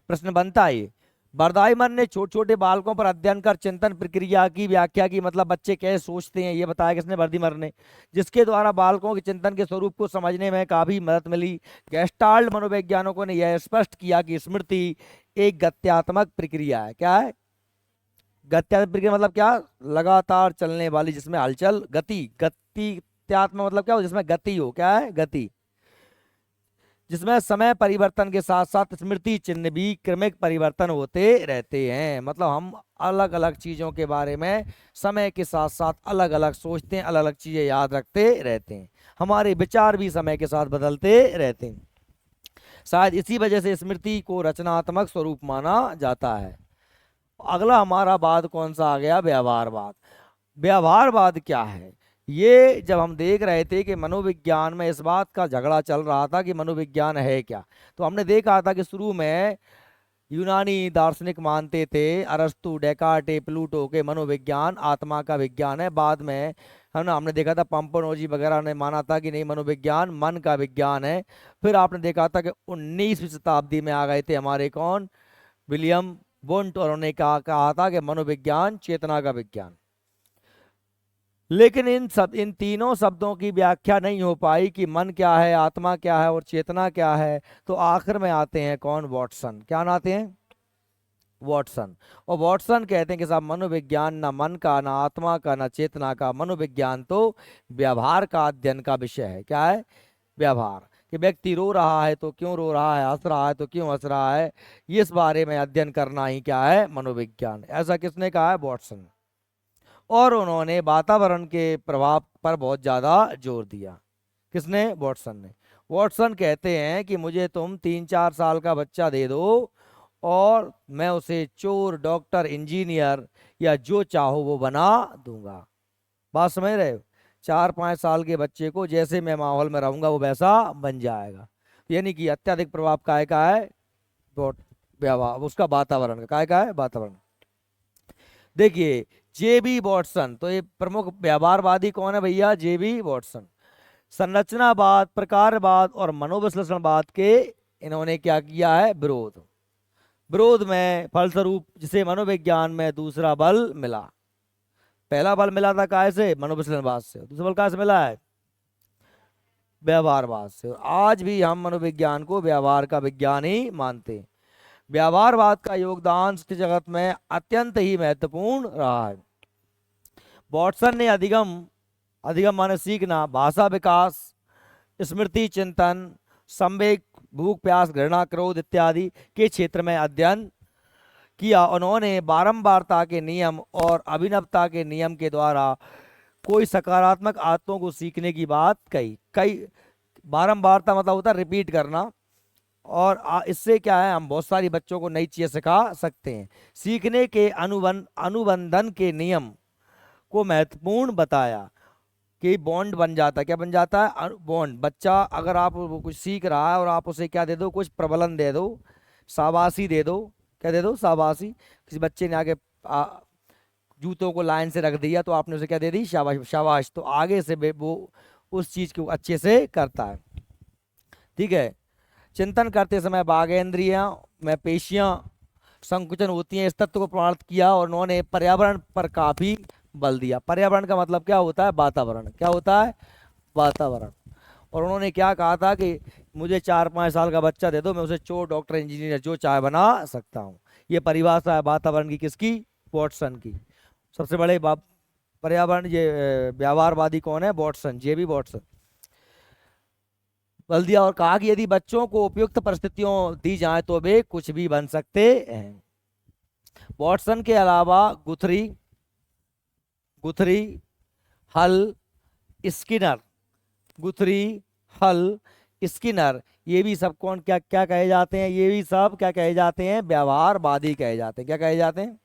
प्रश्न बनता है ये। बरदाइमन ने छोटे छोटे बालकों पर अध्ययन कर चिंतन प्रक्रिया की व्याख्या की, मतलब बच्चे कैसे सोचते हैं ये बताया किसने, बर्दीमर ने, जिसके द्वारा बालकों के चिंतन के स्वरूप को समझने में काफी मदद मिली। गेस्टाल्ट मनोवैज्ञानिकों ने यह स्पष्ट किया कि स्मृति एक गत्यात्मक प्रक्रिया है। क्या है गत्यात्मक प्रक्रिया? मतलब क्या, लगातार चलने वाली जिसमें हलचल, गति। गतित्यात्मक मतलब क्या हो, जिसमें गति हो। क्या है, गति। जिसमें समय परिवर्तन के साथ साथ स्मृति चिन्ह भी क्रमिक परिवर्तन होते रहते हैं। मतलब हम अलग अलग चीजों के बारे में समय के साथ साथ अलग अलग सोचते हैं, अलग अलग चीजें याद रखते रहते हैं, हमारे विचार भी समय के साथ बदलते रहते हैं। शायद इसी वजह से स्मृति को रचनात्मक स्वरूप माना जाता है। अगला हमारा बाद कौन सा आ गया, व्यवहारवाद। व्यवहारवाद क्या है? ये जब हम देख रहे थे कि मनोविज्ञान में इस बात का झगड़ा चल रहा था कि मनोविज्ञान है क्या, तो हमने देखा था कि शुरू में यूनानी दार्शनिक मानते थे, अरस्तु, डेकार्टे, प्लूटो के मनोविज्ञान आत्मा का विज्ञान है। बाद में है ना, हमने देखा था पंपनोजी वगैरह ने माना था कि नहीं, मनोविज्ञान मन का विज्ञान है। फिर आपने देखा था कि 19वीं शताब्दी में आ गए थे हमारे कौन, विलियम वुंट, और उन्होंने कहा था कि मनोविज्ञान चेतना का विज्ञान। लेकिन इन तीनों शब्दों की व्याख्या नहीं हो पाई कि मन क्या है, आत्मा क्या है और चेतना क्या है। तो आखिर में आते हैं कौन, वॉटसन। क्या आते हैं, वॉटसन। और वॉटसन कहते हैं कि साहब मनोविज्ञान ना मन का, ना आत्मा का, ना चेतना का, मनोविज्ञान तो व्यवहार का अध्ययन का विषय है। क्या है, व्यवहार। कि व्यक्ति रो रहा है तो क्यों रो रहा है, हंस रहा है तो क्यों हंस रहा है, इस बारे में अध्ययन करना ही क्या है, मनोविज्ञान। ऐसा किसने कहा है, वॉटसन। और उन्होंने वातावरण के प्रभाव पर बहुत ज्यादा जोर दिया। किसने, वॉटसन ने। वॉटसन कहते हैं कि मुझे तुम 3-4 साल का बच्चा दे दो और मैं उसे चोर, डॉक्टर, इंजीनियर या जो चाहो वो बना दूंगा। बात समझ रहे हो? 4-5 साल के बच्चे को जैसे मैं माहौल में रहूंगा वो वैसा बन जाएगा। यानी कि अत्यधिक प्रभाव काय का है, व्यवहार, उसका वातावरण का। काय का है, वातावरण। देखिए जेबी वॉटसन, तो ये प्रमुख व्यवहारवादी कौन है भैया, जेबी वॉटसन। संरचनावाद, प्रकारवाद और मनोविश्लेषणवाद के इन्होंने क्या किया है, विरोध। विरोध में फलस्वरूप जिसे मनोविज्ञान में दूसरा बल मिला। पहला बल मिला था काय से, मनोविश्लेषणवाद से, दूसरा बल कहाँ से मिला है, व्यवहारवाद से। और आज भी हम मनोविज्ञान को व्यवहार का विज्ञान ही मानते हैं। व्यवहारवाद का योगदान जगत में अत्यंत ही महत्वपूर्ण रहा है। वॉटसन ने अधिगम, अधिगम माने सीखना, भाषा विकास, स्मृति चिंतन, संवेग, भूख प्यास, घृणा, क्रोध इत्यादि के क्षेत्र में अध्ययन किया। उन्होंने बारंबारता के नियम और अभिनवता के नियम के द्वारा कोई सकारात्मक आदतों को सीखने की बात कही। कई बारंबारता मतलब होता है रिपीट करना, और इससे क्या है, हम बहुत सारी बच्चों को नई चीजें सिखा सकते हैं। सीखने के अनुबंधन के नियम को महत्वपूर्ण बताया कि बॉन्ड बन जाता है। क्या बन जाता है? बॉन्ड। बच्चा अगर आप वो कुछ सीख रहा है और आप उसे क्या दे दो, कुछ प्रबलन दे दो, शाबाशी दे दो। क्या दे दो? शाबाशी। किसी बच्चे ने आगे जूतों को लाइन से रख दिया तो आपने उसे क्या दे दी? शाबाश। शाबाश। तो आगे से वो उस चीज को अच्छे से करता है। ठीक है। चिंतन करते समय बाघेंद्रियां में पेशियां संकुचन होती हैं, इस तत्व को प्रमाणित किया और उन्होंने पर्यावरण पर काफी बल दिया। पर्यावरण का मतलब क्या होता है? वातावरण। क्या होता है? वातावरण। और उन्होंने क्या कहा था कि मुझे 4-5 साल का बच्चा दे दो, मैं उसे चोर, डॉक्टर, इंजीनियर जो चाहे बना सकता हूँ। ये परिभाषा है वातावरण की। किसकी? वॉटसन की। सबसे बड़े पर्यावरण ये व्यवहारवादी कौन है? Watson, J B Watson. बल दिया और कहा कि यदि बच्चों को उपयुक्त परिस्थितियों दी जाए तो वे कुछ भी बन सकते हैं। वॉटसन के अलावा गुथरी, गुथरी, हल, स्किनर, गुथरी, हल, स्किनर, ये भी सब कौन क्या क्या कहे जाते हैं? ये भी सब क्या कहे जाते हैं? व्यवहारवादी कहे जाते हैं। क्या कहे जाते हैं?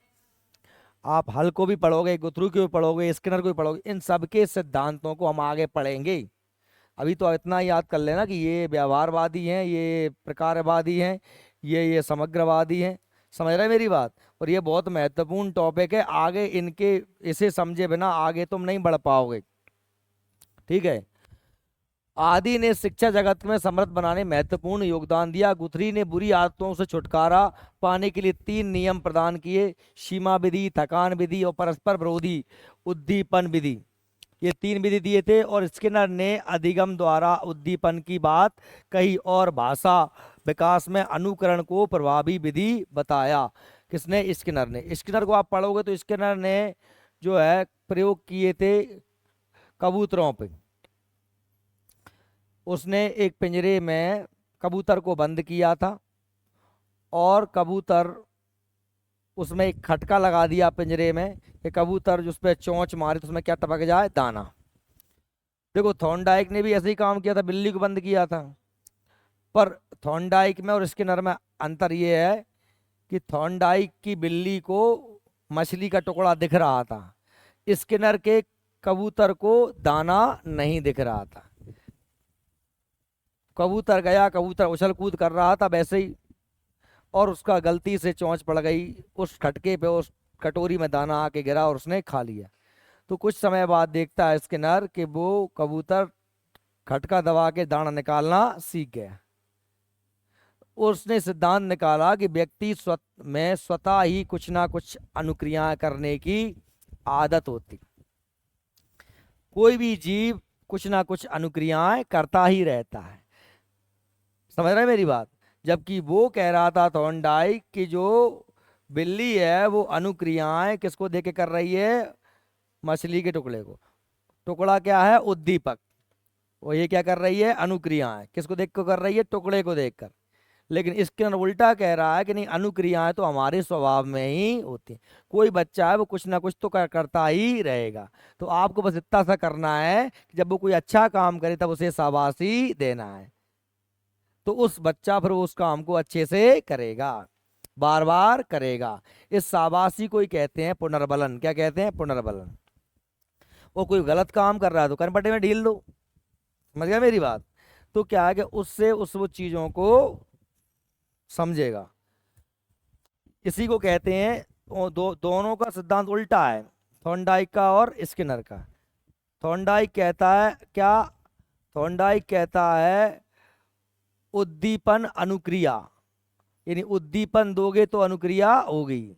आप हल को भी पढ़ोगे, गुथरू को भी पढ़ोगे, स्किनर को भी पढ़ोगे, इन सबके सिद्धांतों को हम आगे पढ़ेंगे। अभी तो इतना याद कर लेना कि ये व्यवहारवादी हैं, ये प्रकारवादी हैं, ये समग्रवादी हैं। समझ रहे हैं मेरी बात? और ये बहुत महत्वपूर्ण टॉपिक है। आगे इनके इसे समझे बिना आगे तुम नहीं बढ़ पाओगे। ठीक है। आदि ने शिक्षा जगत में समृद्ध बनाने में महत्वपूर्ण योगदान दिया। गुथरी ने बुरी आदतों से छुटकारा पाने के लिए 3 नियम प्रदान किए: सीमा विधि, थकान विधि और परस्पर विरोधी उद्दीपन विधि। ये 3 विधि दिए थे। और स्किनर ने अधिगम द्वारा उद्दीपन की बात कही और भाषा विकास में अनुकरण को प्रभावी विधि बताया। किसने? स्किनर ने। स्किनर को आप पढ़ोगे तो स्किनर ने जो है प्रयोग किए थे कबूतरों पे। उसने एक पिंजरे में कबूतर को बंद किया था और कबूतर, उसमें एक खटका लगा दिया पिंजरे में कि कबूतर जिस पे चोंच मारे तो उसमें क्या टपक जाए? दाना। देखो थॉर्नडाइक ने भी ऐसे ही काम किया था, बिल्ली को बंद किया था। पर थॉर्नडाइक में और स्किनर में अंतर ये है कि थॉर्नडाइक की बिल्ली को मछली का टुकड़ा दिख रहा था, स्किनर के कबूतर को दाना नहीं दिख रहा था। कबूतर गया, कबूतर उछल कूद कर रहा था वैसे ही, और उसका गलती से चोंच पड़ गई उस खटके पे, उस कटोरी में दाना आके गिरा और उसने खा लिया। तो कुछ समय बाद देखता है स्किनर कि वो कबूतर खटका दबा के दाना निकालना सीख गया। उसने सिद्धांत निकाला कि व्यक्ति में स्वतः ही कुछ ना कुछ अनुक्रियाएं करने की आदत होती। कोई भी जीव कुछ ना कुछ अनुक्रियाएं करता ही रहता है। समझ रहे हैं मेरी बात? जबकि वो कह रहा था थॉर्नडाइक कि जो बिल्ली है वो अनुक्रियाएं किसको देके कर रही है? मछली के टुकड़े को। टुकड़ा क्या है? उद्दीपक। वो ये क्या कर रही है? अनुक्रियाएं। किसको देख कर कर रही है? टुकड़े को देखकर। लेकिन इसके उल्टा कह रहा है कि नहीं, अनुक्रियाएं तो हमारे स्वभाव में ही होती हैं। कोई बच्चा है वो कुछ ना कुछ तो करता ही रहेगा। तो आपको बस इतना सा करना है कि जब वो कोई अच्छा काम करे तब उसे शाबाशी देना है, तो उस बच्चा फिर उस काम को अच्छे से करेगा, बार बार करेगा। इस शाबाशी को ही कहते हैं पुनर्बलन। क्या कहते हैं? पुनर्बलन। वो कोई गलत काम कर रहा है तो कनपट्टे में ढील दो। समझ गया मेरी बात? तो क्या है कि उससे उस वो चीजों को समझेगा। इसी को कहते हैं, दोनों का सिद्धांत उल्टा है, थॉर्नडाइक का और स्किनर का। थॉर्नडाइक कहता है क्या? थॉर्नडाइक कहता है उद्दीपन अनुक्रिया, यानी उद्दीपन दोगे तो अनुक्रिया होगी।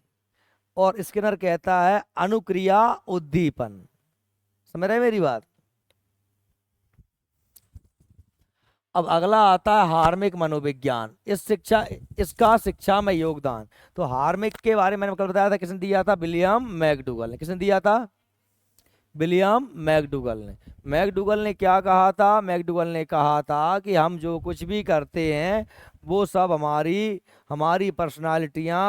और स्किनर कहता है अनुक्रिया उद्दीपन। समझ रहे मेरी बात? अब अगला आता है हार्मिक मनोविज्ञान। इसका शिक्षा में योगदान। तो हार्मिक के बारे में मैंने कल बताया था, किसने दिया था? विलियम मैकडूगल ने। किसने दिया था? विलियम मैकडूगल ने। मैकडूगल ने क्या कहा था? मैकडूगल ने कहा था कि हम जो कुछ भी करते हैं वो सब हमारी पर्सनालिटियां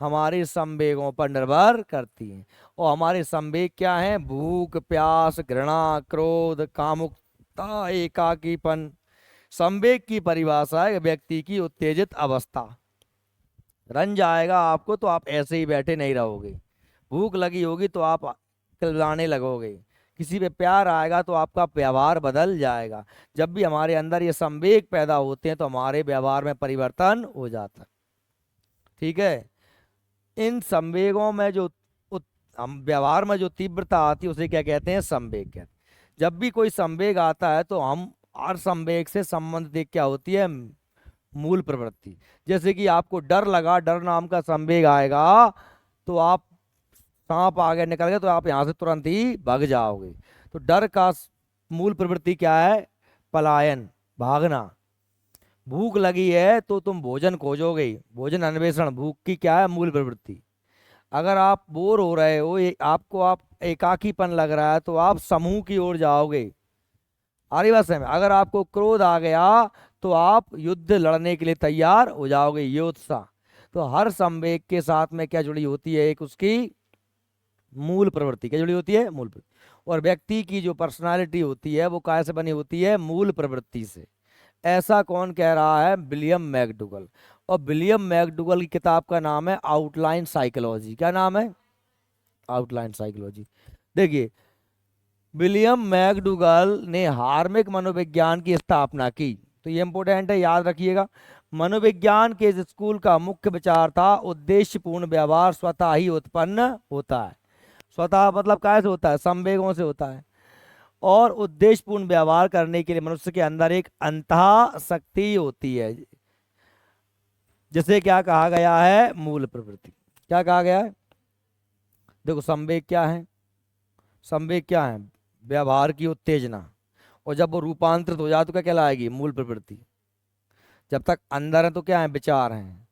हमारे संवेगों पर निर्भर करती हैं। और हमारे संवेग क्या हैं? भूख, प्यास, घृणा, क्रोध, कामुकता, एकाकीपन। संवेग की परिभाषा है व्यक्ति की उत्तेजित अवस्था। रंज आएगा आपको तो आप ऐसे ही बैठे नहीं रहोगे। भूख लगी होगी तो आप खिलाने लगोगे, किसी पे प्यार आएगा तो आपका व्यवहार बदल जाएगा। जब भी हमारे अंदर ये संवेग पैदा होते हैं तो हमारे व्यवहार में परिवर्तन हो जाता है। ठीक है। इन संवेगों में जो हम व्यवहार में जो तीव्रता आती है उसे क्या कहते हैं? संवेग कहते हैं। जब भी कोई संवेग आता है तो हम हर संवेग से संबंधित क्या होती है? मूल प्रवृत्ति। जैसे कि आपको डर लगा, डर नाम का संवेग आएगा तो आप, सांप आगे निकल गया तो आप यहां से तुरंत ही भाग जाओगे। तो डर का मूल प्रवृत्ति क्या है? पलायन, भागना। भूख लगी है तो तुम भोजन खोजोगे, भोजन अन्वेषण, भूख की क्या है? मूल प्रवृत्ति। अगर आप बोर हो रहे हो, आपको आप एकाकीपन लग रहा है तो आप समूह की ओर जाओगे। आ रही बात समझ में? अगर आपको क्रोध आ गया तो आप युद्ध लड़ने के लिए तैयार हो जाओगे, योत्सा। तो हर संवेग के साथ में क्या जुड़ी होती है? एक उसकी मूल प्रवृत्ति। क्या जुड़ी होती है? मूल प्रवृत्ति। और व्यक्ति की जो पर्सनालिटी होती है वो काय से बनी होती है? मूल प्रवृत्ति से। ऐसा कौन कह रहा है? William McDougall. और विलियम मैकडूगल की किताब का नाम है आउटलाइन साइकोलॉजी। क्या नाम है? Outline psychology. देखिए, विलियम मैकडूगल ने हार्मिक मनोविज्ञान की स्थापना की। तो ये इंपॉर्टेंट है, याद रखिएगा। मनोविज्ञान के इस स्कूल का मुख्य विचार था उद्देश्यपूर्ण व्यवहार स्वतः ही उत्पन्न होता है। स्वतः मतलब कैसे होता है? संवेगों से होता है। और उद्देश्यपूर्ण व्यवहार करने के लिए मनुष्य के अंदर एक अंतः शक्ति होती है, जिसे क्या कहा गया है? मूल प्रवृत्ति। क्या कहा गया है? देखो, संवेग क्या है? संवेग क्या है? व्यवहार की उत्तेजना। और जब वो रूपांतरित हो जाए तो क्या कहलाएगी? मूल प्रवृत्ति। जब तक अंदर है तो क्या है? विचार हैं।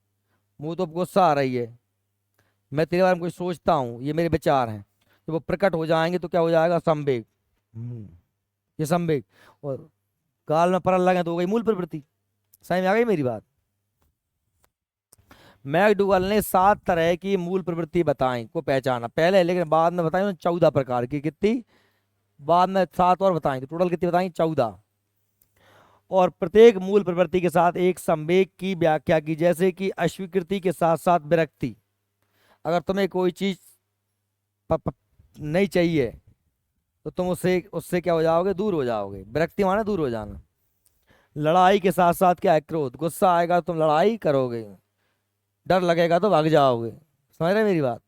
मुंह तो गुस्सा आ रही है, मैं तेरे बारे में कुछ सोचता हूँ, ये मेरे विचार हैं। जब वो प्रकट हो जाएंगे तो क्या हो जाएगा? संवेग। ये संवेग। और गाल में परल लगे तो हो गई मूल प्रवृत्ति। समझ में आ गई मेरी बात? मैकडूगल ने 7 तरह की मूल प्रवृत्ति बताई को पहचाना पहले, लेकिन बाद में बताई 14 प्रकार की। कितनी? बाद में 7 और बताई, तो टोटल कितनी बताई? 14। और प्रत्येक मूल प्रवृत्ति के साथ एक संवेग की व्याख्या की, जैसे कि अस्वीकृति के साथ साथ विरक्ति। अगर तुम्हें कोई चीज नहीं चाहिए तो तुम उससे उससे क्या हो जाओगे? दूर हो जाओगे। विरक्ति माने दूर हो जाना। लड़ाई के साथ साथ क्या है? क्रोध। गुस्सा आएगा तो तुम लड़ाई करोगे, डर लगेगा तो भाग जाओगे। समझ रहे मेरी बात?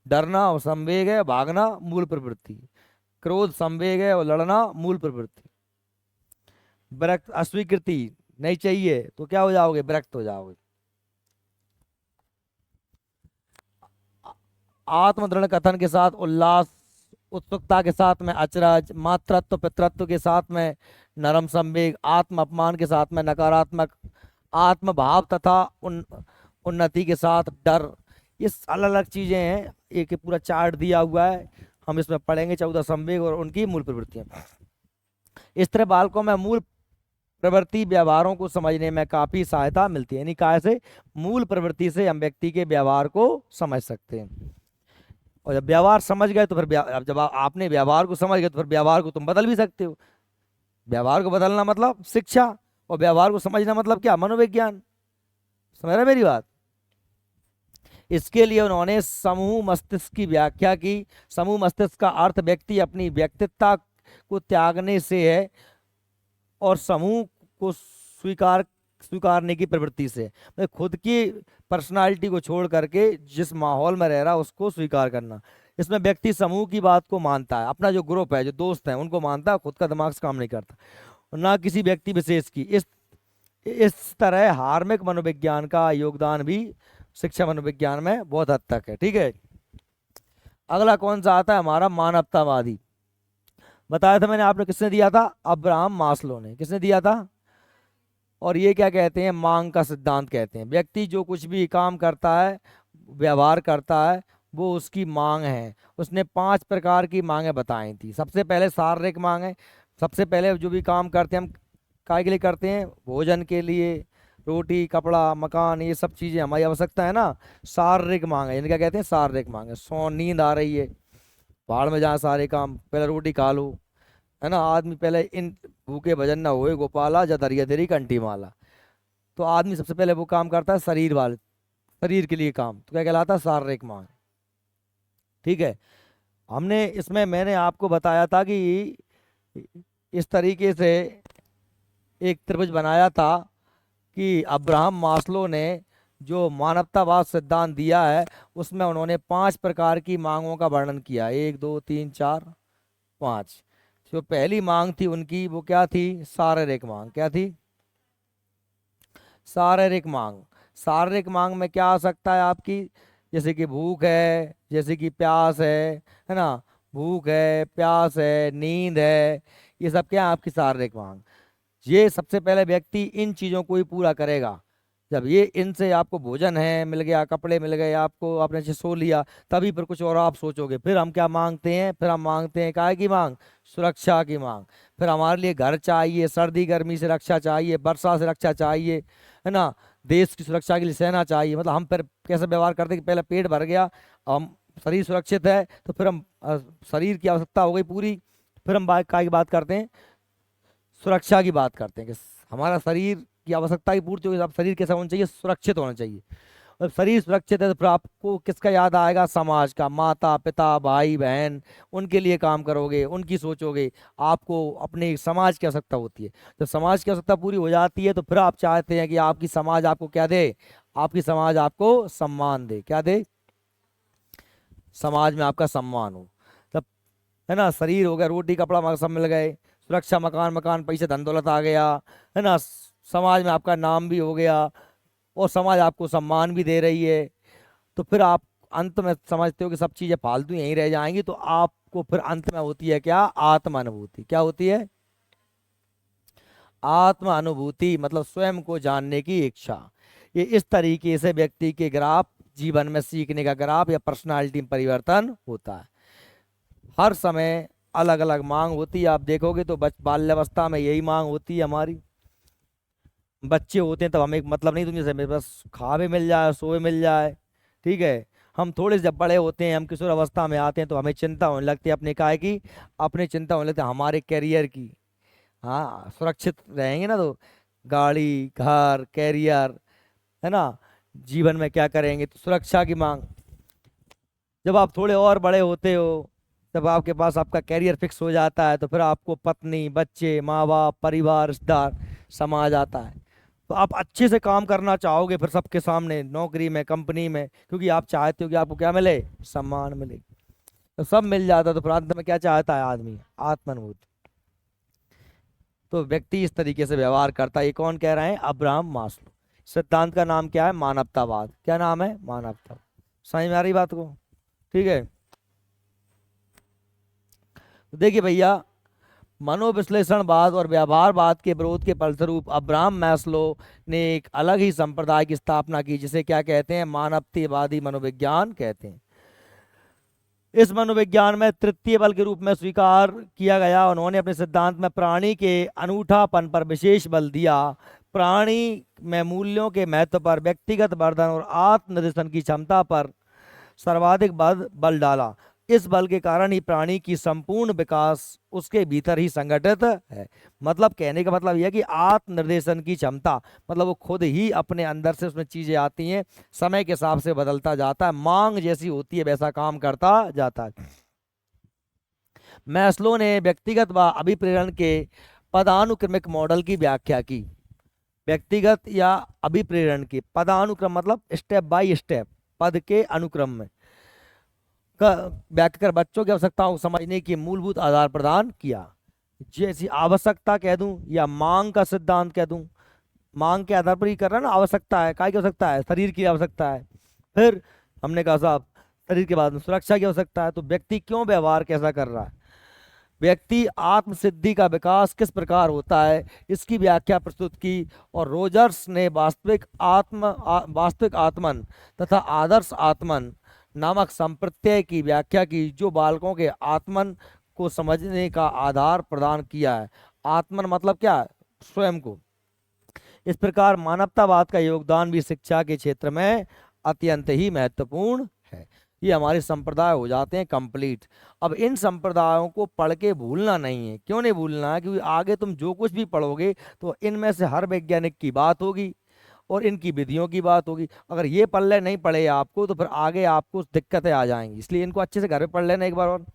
डरना और संवेग है, भागना मूल प्रवृत्ति। क्रोध संवेग है और लड़ना मूल प्रवृत्ति। विरक्त, अस्वीकृति, नहीं चाहिए तो क्या हो जाओगे? विरक्त हो जाओगे। आत्मदृढ़ कथन के साथ उल्लास, उत्सुकता के साथ में अचरज, मातृत्व पितृत्व के साथ में नरम संवेग, आत्म अपमान के साथ में नकारात्मक, आत्म भाव तथा उन्नति के साथ डर। ये अलग अलग चीजें हैं, एक पूरा चार्ट दिया हुआ है, हम इसमें पढ़ेंगे 14 संवेग और उनकी मूल प्रवृत्तियां। इस तरह बालकों में मूल प्रवृत्ति व्यवहारों को समझने में काफी सहायता मिलती है। यानी काय से? मूल प्रवृत्ति से हम व्यक्ति के व्यवहार को समझ सकते हैं। और जब व्यवहार समझ गए तो फिर जब आपने व्यवहार को समझ गए तो फिर व्यवहार को तुम बदल भी सकते हो। व्यवहार को बदलना मतलब शिक्षा, और व्यवहार को समझना मतलब क्या? मनोविज्ञान। समझ रहे मेरी बात? इसके लिए उन्होंने समूह मस्तिष्क की व्याख्या की। समूह मस्तिष्क का अर्थ व्यक्ति अपनी व्यक्तित्व को त्यागने से है और समूह को स्वीकारने की प्रवृत्ति से। मतलब खुद की पर्सनालिटी को छोड़ करके जिस माहौल में रह रहा उसको स्वीकार करना। इसमें व्यक्ति समूह की बात को मानता है, अपना जो ग्रुप है, जो दोस्त हैं, उनको मानता है, खुद का दिमाग से काम नहीं करता, और ना किसी व्यक्ति विशेष की। इस तरह हार्मिक मनोविज्ञान का योगदान भी शिक्षा मनोविज्ञान में बहुत हद तक है। ठीक है। अगला कौन सा आता है? हमारा मानवतावादी। बताया था मैंने, आपने किसने दिया था? अब्राहम मास्लो ने। किसने दिया था? और ये क्या कहते हैं? मांग का सिद्धांत कहते हैं। व्यक्ति जो कुछ भी काम करता है, व्यवहार करता है, वो उसकी मांग है। उसने 5 प्रकार की मांगें बताई थी। सबसे पहले शारीरिक मांग है। सबसे पहले जो भी काम करते हैं हम काय के लिए करते हैं? भोजन के लिए, रोटी, कपड़ा, मकान, ये सब चीज़ें हमारी आवश्यकता है ना। शारीरिक मांग है, यानी क्या कहते हैं? शारीरिक मांग है। सो नींद आ रही है, पहाड़ में जहाँ सारे काम, पहले रोटी खा लो, है ना। आदमी पहले इन भूखे भजन न होए गोपाला, जा दरिया तेरी कंठी माला। तो आदमी सबसे पहले वो काम करता है शरीर वाले, शरीर के लिए काम, तो क्या कहलाता है? शारीरिक मांग। ठीक है। हमने इसमें मैंने आपको बताया था कि इस तरीके से एक त्रिभुज बनाया था कि अब्राहम मास्लो ने जो मानवतावाद सिद्धांत दिया है उसमें उन्होंने 5 प्रकार की मांगों का वर्णन किया, 1 2 3 4 5। जो पहली मांग थी उनकी वो क्या थी? शारीरिक मांग। क्या थी? शारीरिक मांग। शारीरिक मांग में क्या आ सकता है आपकी? जैसे कि भूख है, जैसे कि प्यास है ना? भूख है, प्यास है, नींद है, ये सब क्या है आपकी शारीरिक मांग। ये सबसे पहले व्यक्ति इन चीजों को ही पूरा करेगा। जब ये इनसे आपको भोजन है मिल गया, कपड़े मिल गए आपको, आपने अच्छे सो लिया, तभी फिर कुछ और आप सोचोगे। फिर हम क्या मांगते हैं? फिर हम मांगते हैं काय की मांग? सुरक्षा की मांग। फिर हमारे लिए घर चाहिए, सर्दी गर्मी से रक्षा चाहिए, वर्षा से रक्षा चाहिए, है ना? देश की सुरक्षा के लिए सेना चाहिए। मतलब हम फिर कैसे व्यवहार करते हैं कि पहले पेट भर गया, हम शरीर सुरक्षित है, तो फिर हम शरीर की आवश्यकता हो गई पूरी, फिर हम काय की बात करते हैं? सुरक्षा की बात करते हैं कि हमारा शरीर की आवश्यकता की पूर्ति होगी, अब शरीर कैसा होना चाहिए? सुरक्षित होना चाहिए। और शरीर सुरक्षित है तो फिर आपको किसका याद आएगा? समाज का। माता पिता भाई बहन, उनके लिए काम करोगे, उनकी सोचोगे। आपको अपने समाज की आवश्यकता होती है। जब समाज की आवश्यकता पूरी हो जाती है तो फिर आप चाहते हैं कि आपकी समाज आपको क्या दे? आपकी समाज आपको सम्मान दे। क्या दे? समाज में आपका सम्मान हो। तब, है ना, शरीर हो गया, रोटी कपड़ा मकान सब मिल गए, सुरक्षा, मकान मकान पैसे धन दौलत आ गया, है ना? समाज में आपका नाम भी हो गया और समाज आपको सम्मान भी दे रही है। तो फिर आप अंत में समझते हो कि सब चीजें फालतू यहीं रह जाएंगी, तो आपको फिर अंत में होती है क्या? आत्म अनुभूति। क्या होती है? आत्म अनुभूति मतलब स्वयं को जानने की इच्छा। ये इस तरीके से व्यक्ति के ग्राफ, जीवन में सीखने का ग्राफ या पर्सनालिटी में परिवर्तन होता है। हर समय अलग अलग मांग होती है। आप देखोगे तो बाल्यावस्था में यही मांग होती है हमारी। बच्चे होते हैं तब हमें मतलब नहीं दुनिया से, मेरे पास खा भी मिल जाए, सो भी मिल जाए, ठीक है। हम थोड़े से जब बड़े होते हैं, हम किशोर अवस्था में आते हैं तो हमें चिंता होने लगती है अपने काय की, अपनी चिंता होने लगती है हमारे करियर की। हाँ, सुरक्षित रहेंगे ना तो गाड़ी, घर, कैरियर, है ना? जीवन में क्या करेंगे? तो सुरक्षा की मांग। जब आप थोड़े और बड़े होते हो, जब आपके पास आपका कैरियर फिक्स हो जाता है, तो फिर आपको पत्नी, बच्चे, माँ बाप, परिवार, रिश्तेदार, समाज आता है। तो आप अच्छे से काम करना चाहोगे फिर सबके सामने, नौकरी में, कंपनी में, क्योंकि आप चाहते हो कि आपको क्या मिले? सम्मान मिले। तो सब मिल जाता है तो फिर अंत में क्या चाहता है आदमी? आत्मानुभूति। तो व्यक्ति इस तरीके से व्यवहार करता है। ये कौन कह रहे हैं? Abraham Maslow. सिद्धांत का नाम क्या है? मानवतावाद। क्या नाम है? मानवता। समझ में आ रही बात को? ठीक है। तो देखिए भैया, मनोविश्लेषणवाद और व्यवहारवाद के विरोध के फलस्वरूप अब्राहम मैस्लो ने एक अलग ही संप्रदाय की स्थापना की, जिसे क्या कहते हैं? मानवतावादी मनोविज्ञान कहते हैं। इस मनोविज्ञान में तृतीय बल के रूप में स्वीकार किया गया। उन्होंने अपने सिद्धांत में प्राणी के अनूठापन पर विशेष बल दिया, प्राणी में मूल्यों के महत्व पर, व्यक्तिगत वर्धन और आत्मनिर्देशन की क्षमता पर सर्वाधिक बल बल डाला। इस बल के कारण ही प्राणी की संपूर्ण विकास उसके भीतर ही संगठित है। मतलब कहने का मतलब यह है कि आत्मनिर्देशन की क्षमता मतलब वो खुद ही अपने अंदर से उसमें चीजें आती हैं, समय के हिसाब से बदलता जाता है, मांग जैसी होती है वैसा काम करता जाता है। मैस्लो ने व्यक्तिगत व अभिप्रेरण के पदानुक्रमिक मॉडल की व्याख्या की। व्यक्तिगत या अभिप्रेरण के पदानुक्रम मतलब स्टेप बाय स्टेप, पद के अनुक्रम में का व्याख्या कर बच्चों की आवश्यकताओं को समझने की मूलभूत आधार प्रदान किया। जैसी आवश्यकता कह दूं या मांग का सिद्धांत कह दूं, मांग के आधार पर ही कर रहा है ना। आवश्यकता है, काय की आवश्यकता है? शरीर की आवश्यकता है। फिर हमने कहा साहब शरीर के बाद में सुरक्षा की आवश्यकता है। तो व्यक्ति क्यों व्यवहार कैसा कर रहा है, व्यक्ति आत्म सिद्धि का विकास किस प्रकार होता है, इसकी व्याख्या प्रस्तुत की। और रोजर्स ने वास्तविक आत्मन तथा आदर्श आत्मन नामक संप्रत्यय की व्याख्या की, जो बालकों के आत्मन को समझने का आधार प्रदान किया है। आत्मन मतलब क्या? स्वयं को। इस प्रकार मानवतावाद का योगदान भी शिक्षा के क्षेत्र में अत्यंत ही महत्वपूर्ण है। ये हमारे संप्रदाय हो जाते हैं कंप्लीट। अब इन संप्रदायों को पढ़ के भूलना नहीं है। क्यों नहीं भूलना है? क्योंकि आगे तुम जो कुछ भी पढ़ोगे तो इनमें से हर वैज्ञानिक की बात होगी और इनकी विधियों की बात होगी। अगर ये पढ़ले नहीं पढ़े आपको तो फिर आगे आपको दिक्कतें आ जाएंगी। इसलिए इनको अच्छे से घर में पढ़ लेना एक बार और।